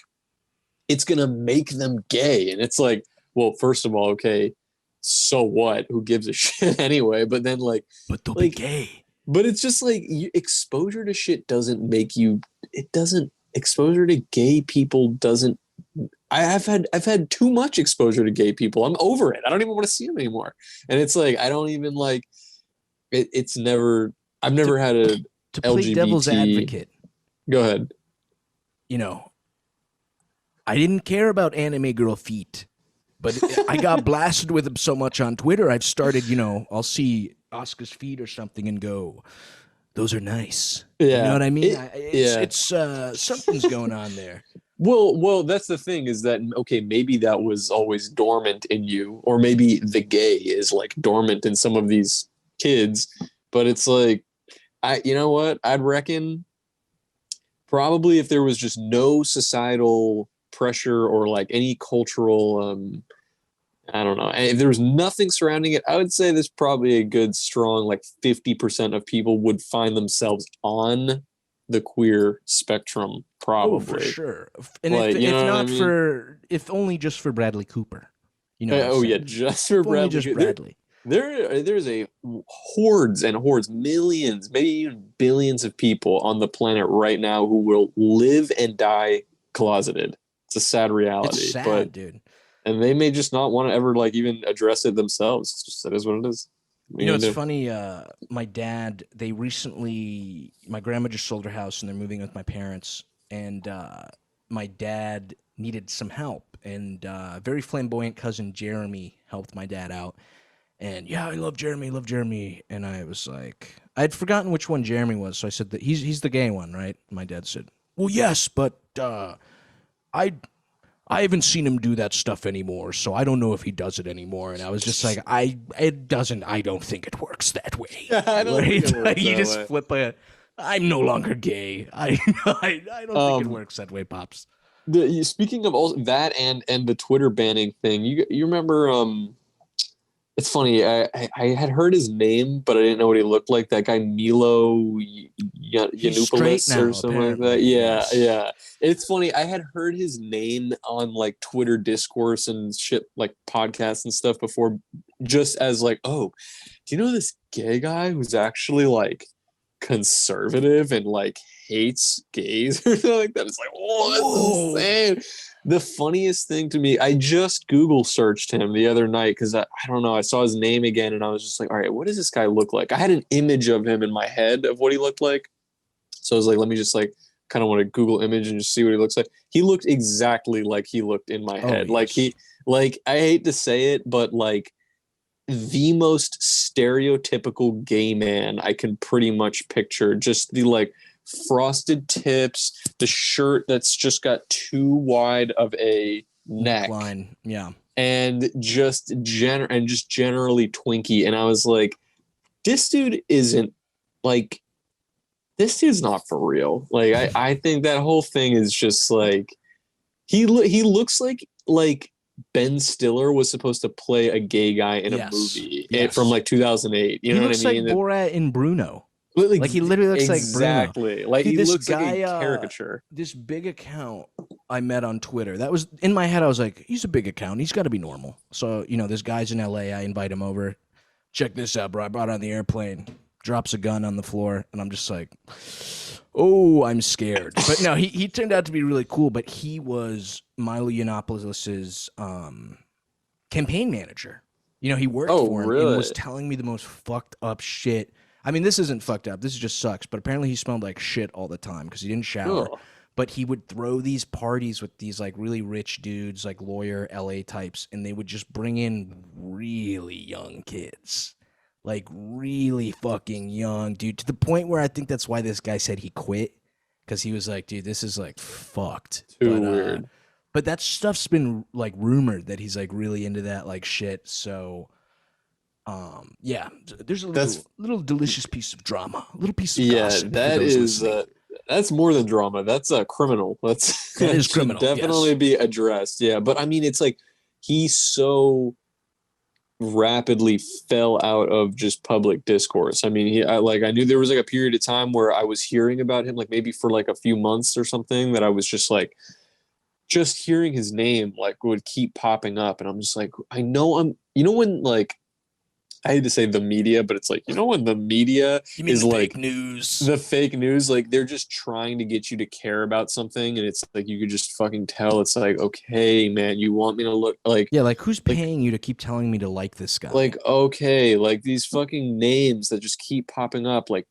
it's gonna make them gay. And it's like, well, first of all, okay, so what? Who gives a shit anyway? But then like, but they'll be gay. But it's just like exposure to shit doesn't make you. It doesn't. Exposure to gay people doesn't. I've had too much exposure to gay people. I'm over it. I don't even want to see them anymore. And it's like I don't even like. It's never. I've never had a to play LGBT. Devil's advocate. Go ahead. I didn't care about anime girl feet, but I got blasted with them so much on Twitter. I've started. I'll see Oscar's feet or something and go, those are nice. Yeah. You know what I mean? It's something's going on there. Well, that's the thing is that, okay, maybe that was always dormant in you, or maybe the gay is like dormant in some of these kids, but it's like, you know what? I'd reckon probably if there was just no societal pressure or like any cultural, I don't know. If there was nothing surrounding it, I would say there's probably a good strong like 50% of people would find themselves on the queer spectrum, probably. Oh, for sure. And like, if only just for Bradley Cooper. Just for Bradley. Just Bradley. There's a hordes and hordes, millions, maybe even billions of people on the planet right now who will live and die closeted. It's a sad reality. It's sad, dude. And they may just not want to ever like even address it themselves. It's just, that is what it is. You know, it's do? funny. My dad, my grandma just sold her house and they're moving with my parents. And my dad needed some help. And very flamboyant cousin Jeremy helped my dad out. And yeah, I love Jeremy, love Jeremy. And I was like, I'd forgotten which one Jeremy was. So I said that he's the gay one, right? My dad said, well, yes, but I I haven't seen him do that stuff anymore, so I don't know if he does it anymore. And I was just like, I don't think it works that way. I don't think it works You that just way. flip I'm no longer gay. I don't think it Um, works that way, Pops. speaking of all that and the Twitter banning thing, you remember? It's funny. I had heard his name, but I didn't know what he looked like. That guy Milo He's straight Yiannopoulos or now, something like that. apparently. Yeah, Yes. yeah. It's funny. I had heard his name on like Twitter discourse and shit, like podcasts and stuff before, just as like, oh, do you know this gay guy who's actually like conservative and like hates gays or something like that? It's like, oh, that's Whoa. insane. The funniest thing to me, I just Google searched him the other night because I don't know, I saw his name again and I was just like, all right, what does this guy look like? I had an image of him in my head of what he looked like. So I was like, let me just like kind of want to Google image and just see what he looks like. He looked exactly like he looked in my Oh, head. Like yes. like I hate to say it, but like the most stereotypical gay man I can pretty much picture. Just the like frosted tips, the shirt that's just got too wide of a neck, Neckline. Yeah. and just generally twinky. And I was like, this dude isn't like this dude's not for real. Like I think that whole thing is just like he looks like Ben Stiller was supposed to play a gay guy in a Yes. movie Yes. from like 2008. You He know what looks I mean? like Borat in Bruno. Like, Like he literally looks like Bruno. exactly. Like Dude, he this looks like guy, a caricature. this big account I met on Twitter. That was in my head. I was like, he's a big account. He's got to be normal. So this guy's in LA. I invite him over. Check this out, bro. I brought it on the airplane. Drops a gun on the floor, and I'm just like, oh, I'm scared. But no, he turned out to be really cool. But he was Milo Yiannopoulos' campaign manager. He worked for him and Really? was telling me the most fucked up shit. I mean, this isn't fucked up. This just sucks. But apparently he smelled like shit all the time because he didn't shower. Oh, But he would throw these parties with these like really rich dudes, like lawyer LA types, and they would just bring in really young kids. Like really fucking young, dude, to the point where I think that's why this guy said he quit. Because he was like, dude, this is like fucked. too weird. But that stuff's been like rumored that he's like really into that like shit. So yeah, there's a That's little delicious piece of drama, a little piece of yeah. gossip for That those is listening. that's more than drama. That's a criminal. That's That that is should criminal, definitely yes. be addressed. Yeah, but I mean, it's like he's so rapidly fell out of just public discourse. I mean, I knew there was like a period of time where I was hearing about him, like maybe for like a few months or something, that I was just like, just hearing his name like would keep popping up, and I'm just like, I know when like I hate to say the media, but it's like when the media You mean is fake like news? the fake news, like they're just trying to get you to care about something, and it's like you could just fucking tell. It's like, okay, man, you want me to look Yeah, like who's like paying you to keep telling me to like this guy? okay, like these fucking names that just keep popping up, like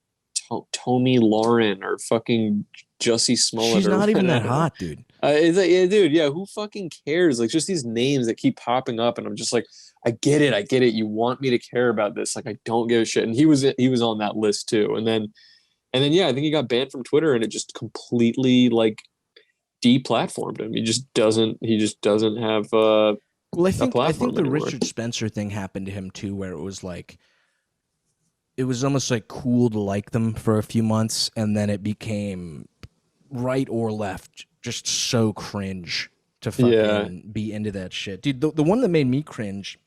Tommy Lauren or fucking Jussie Smollett She's or not even that whatever. hot, dude. It's like, yeah, dude, yeah, who fucking cares? Like, just these names that keep popping up, and I'm just like, I get it. You want me to care about this? Like, I don't give a shit. And he was on that list too. And then, yeah, I think he got banned from Twitter, and it just completely like deplatformed him. He just doesn't have Well, I a think platform the anymore. Richard Spencer thing happened to him too, where it was like it was almost like cool to like them for a few months, and then it became right or left just so cringe to fucking Yeah. be into that shit, dude. The one that made me cringe,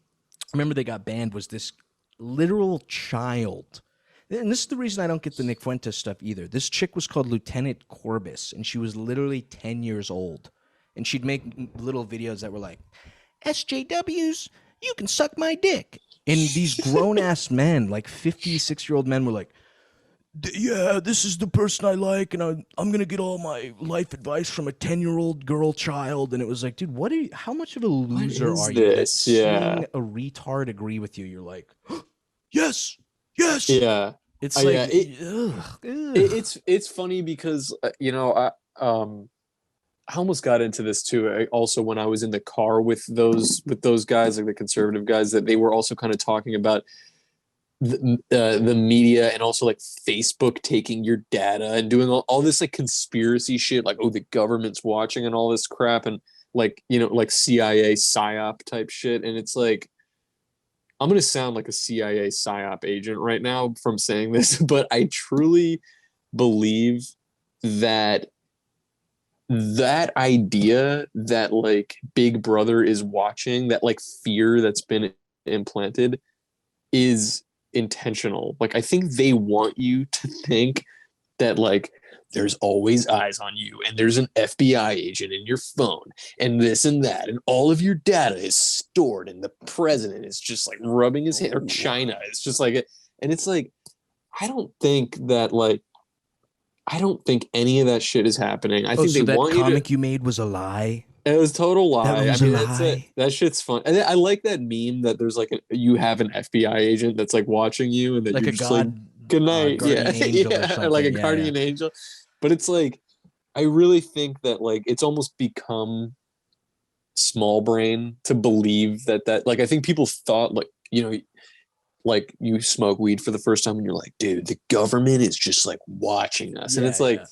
I remember they got banned, was this literal child. And this is the reason I don't get the Nick Fuentes stuff either. This chick was called Lieutenant Corbis, and she was literally 10 years old. And she'd make little videos that were like, SJWs, you can suck my dick. And these grown-ass men, like 56-year-old men, were like, yeah, this is the person I like, and I'm going to get all my life advice from a 10-year-old girl child. And it was like, dude, how much of a loser is are you that this? Yeah. seeing a retard agree with you, you're like, yes, yes. Yeah. It's like, Yeah. It's funny because I almost got into this too. Also, when I was in the car with those guys, like the conservative guys, that they were also kind of talking about the media and also like Facebook taking your data and doing all this like conspiracy shit, like, oh, the government's watching and all this crap, and like, like CIA psyop type shit. And it's like, I'm gonna sound like a CIA psyop agent right now from saying this, but I truly believe that that idea that like Big Brother is watching, that like fear that's been implanted, is intentional. Like, I think they want you to think that like there's always eyes on you and there's an FBI agent in your phone and this and that, and all of your data is stored, and the president is just like rubbing his hand, or China is just like, and it's like, I don't think that like, I don't think any of that shit is happening. I think so they that want comic you made was a lie. It was total lie. That was I mean, a that's lie. That shit's fun. And I like that meme that there's like you have an FBI agent that's like watching you, and that Like you're a just like, good night, guardian angel or yeah, something. like a Yeah, guardian angel. But it's like, I really think that like it's almost become small brain to believe that like, I think people thought like, like you smoke weed for the first time and you're like, dude, the government is just like watching us, and it's like. Yeah.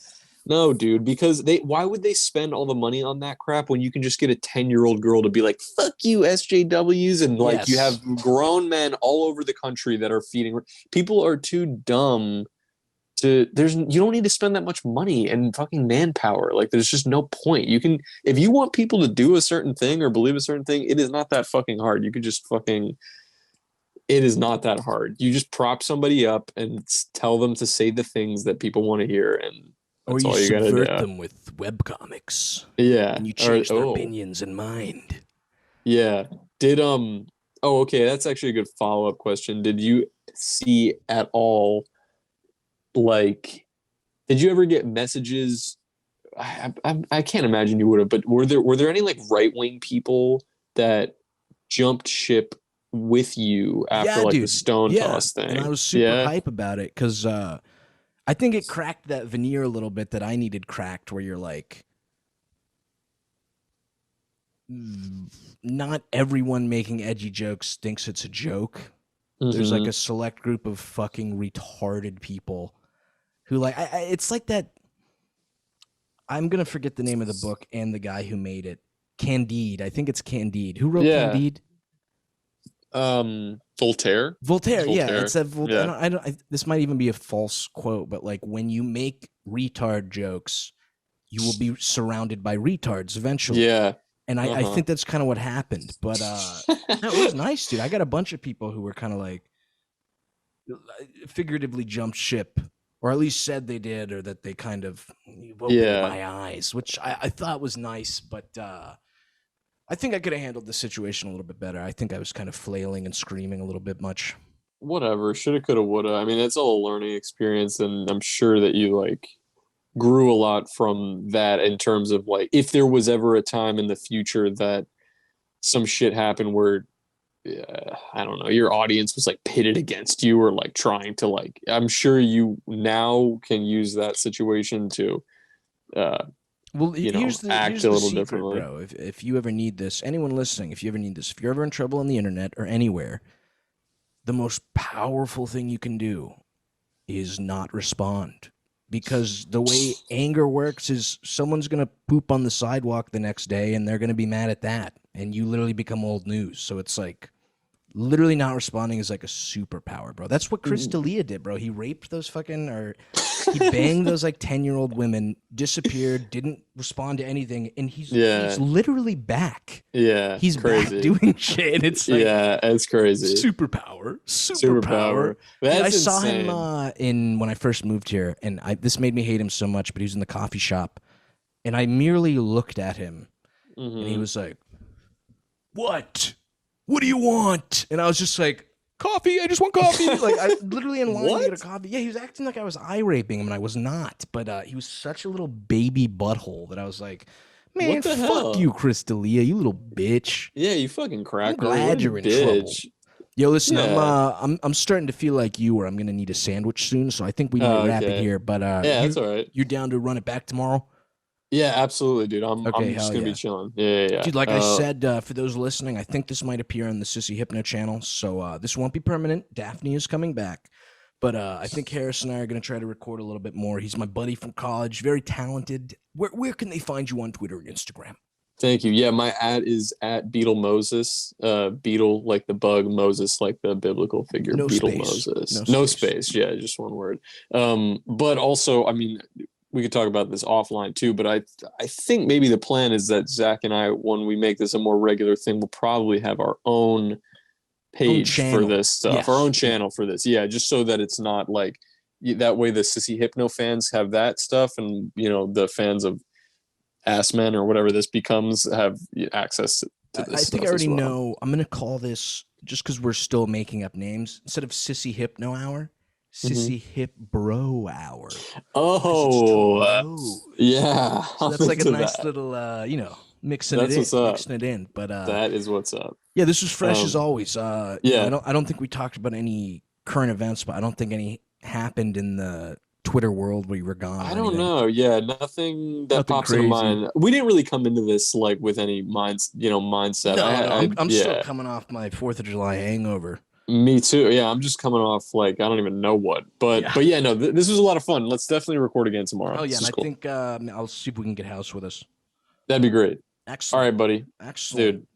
No, dude, because why would they spend all the money on that crap when you can just get a 10-year-old girl to be like, fuck you, SJWs, and like, you have grown men all over the country that are feeding. People are too dumb you don't need to spend that much money and fucking manpower. Like, there's just no point. You can, if you want people to do a certain thing or believe a certain thing, it is not that fucking hard. You could just fucking, it is not that hard. You just prop somebody up and tell them to say the things that people want to hear, and that's or you all you gotta subvert do. them with webcomics. Yeah. And you change their opinions and mind. Yeah. Did oh, okay, that's actually a good follow-up question. Did you see at all, like, did you ever get messages? I can't imagine you would have, but were there any like right-wing people that jumped ship with you after the stone toss thing? And I was super hype about it because I think it cracked that veneer a little bit that I needed cracked, where you're like, not everyone making edgy jokes thinks it's a joke. Mm-hmm. There's like a select group of fucking retarded people who like, it's like that. I'm going to forget the name of the book and the guy who made it. Candide. I think it's Candide. Who wrote Candide? Voltaire. Yeah, it's that Voltaire. Yeah. This might even be a false quote, but like, when you make retard jokes, you will be surrounded by retards eventually. Yeah. And I think that's kind of what happened. But it was nice, dude. I got a bunch of people who were kind of like, figuratively jumped ship, or at least said they did, or that they kind of opened my eyes, which I thought was nice. But I think I could have handled the situation a little bit better. I think I was kind of flailing and screaming a little bit much. Whatever. Shoulda, coulda, woulda. I mean, it's all a learning experience, and I'm sure that you like grew a lot from that, in terms of like, if there was ever a time in the future that some shit happened where I don't know, your audience was like pitted against you, or like trying to like, I'm sure you now can use that situation to here's act the a little secret, differently, bro. If you ever need this, anyone listening, if you ever need this, if you're ever in trouble on the internet or anywhere, the most powerful thing you can do is not respond. Because the way anger works is, someone's going to poop on the sidewalk the next day and they're going to be mad at that. And you literally become old news. So it's like, literally not responding is like a superpower, bro. That's what Chris D'Elia did, bro. He raped those he banged those like 10-year-old women, disappeared, didn't respond to anything. And he's literally back. Yeah. He's crazy. back doing shit. And it's like, yeah, it's crazy. Superpower. That's I saw him when I first moved here, and this made me hate him so much, but he was in the coffee shop, and I merely looked at him, and he was like, what do you want? And I was just like, coffee, I just want coffee. Like, I literally in line to get a coffee. Yeah, he was acting like I was eye raping him, and I was not, but he was such a little baby butthole that I was like, man, fuck you, Chris D'Elia, you little bitch. Yeah, you fucking cracker. I'm glad you're in trouble. Yo, listen, Yeah. I'm starting to feel like you, where I'm gonna need a sandwich soon. So I think we might wrap it Okay. here. But Yeah, that's all right. you're down to run it back tomorrow? Yeah, absolutely, dude. I'm Okay, I'm just hell gonna be yeah. chilling. Yeah, yeah, Dude, like yeah. I said, for those listening, I think this might appear on the Sissy Hypno channel. So this won't be permanent. Daphne is coming back. But I think Harris and I are going to try to record a little bit more. He's my buddy from college, very talented. Where can they find you on Twitter and Instagram? Thank you. Yeah, my ad is at Beetle Moses. Beetle like the bug, Moses like the biblical figure. No Beetle space. Moses. No No space. space. Yeah, just one word. But also, I mean, we could talk about this offline too. But I think maybe the plan is that Zach and I, when we make this a more regular thing, we'll probably have our own page for this stuff, Yes. our own channel for this. Yeah, just so that it's not like that way the Sissy Hypno fans have that stuff, and the fans of Ass Men or whatever this becomes have access to this I think I stuff already as well. know. I'm going to call this, just because we're still making up names, instead of Sissy Hypno Hour, Sissy hypBRO Hour. Oh, yeah. So that's like a nice little, mixing That's what's up. mixing it in. But That is what's up. yeah, this was fresh as always. Yeah. I don't think we talked about any current events, but I don't think any happened in the Twitter world where you were gone. I don't know. Yeah, nothing that Nothing pops crazy. into mind. We didn't really come into this like with any mindset. No, I'm yeah. still coming off my 4th of July hangover. Me too. Yeah, I'm just coming off like I don't even know what. But yeah, no, this was a lot of fun. Let's definitely record again tomorrow. Oh yeah, and I think I'll see if we can get House with us. That'd be great. Excellent. All right, buddy. Excellent. Dude.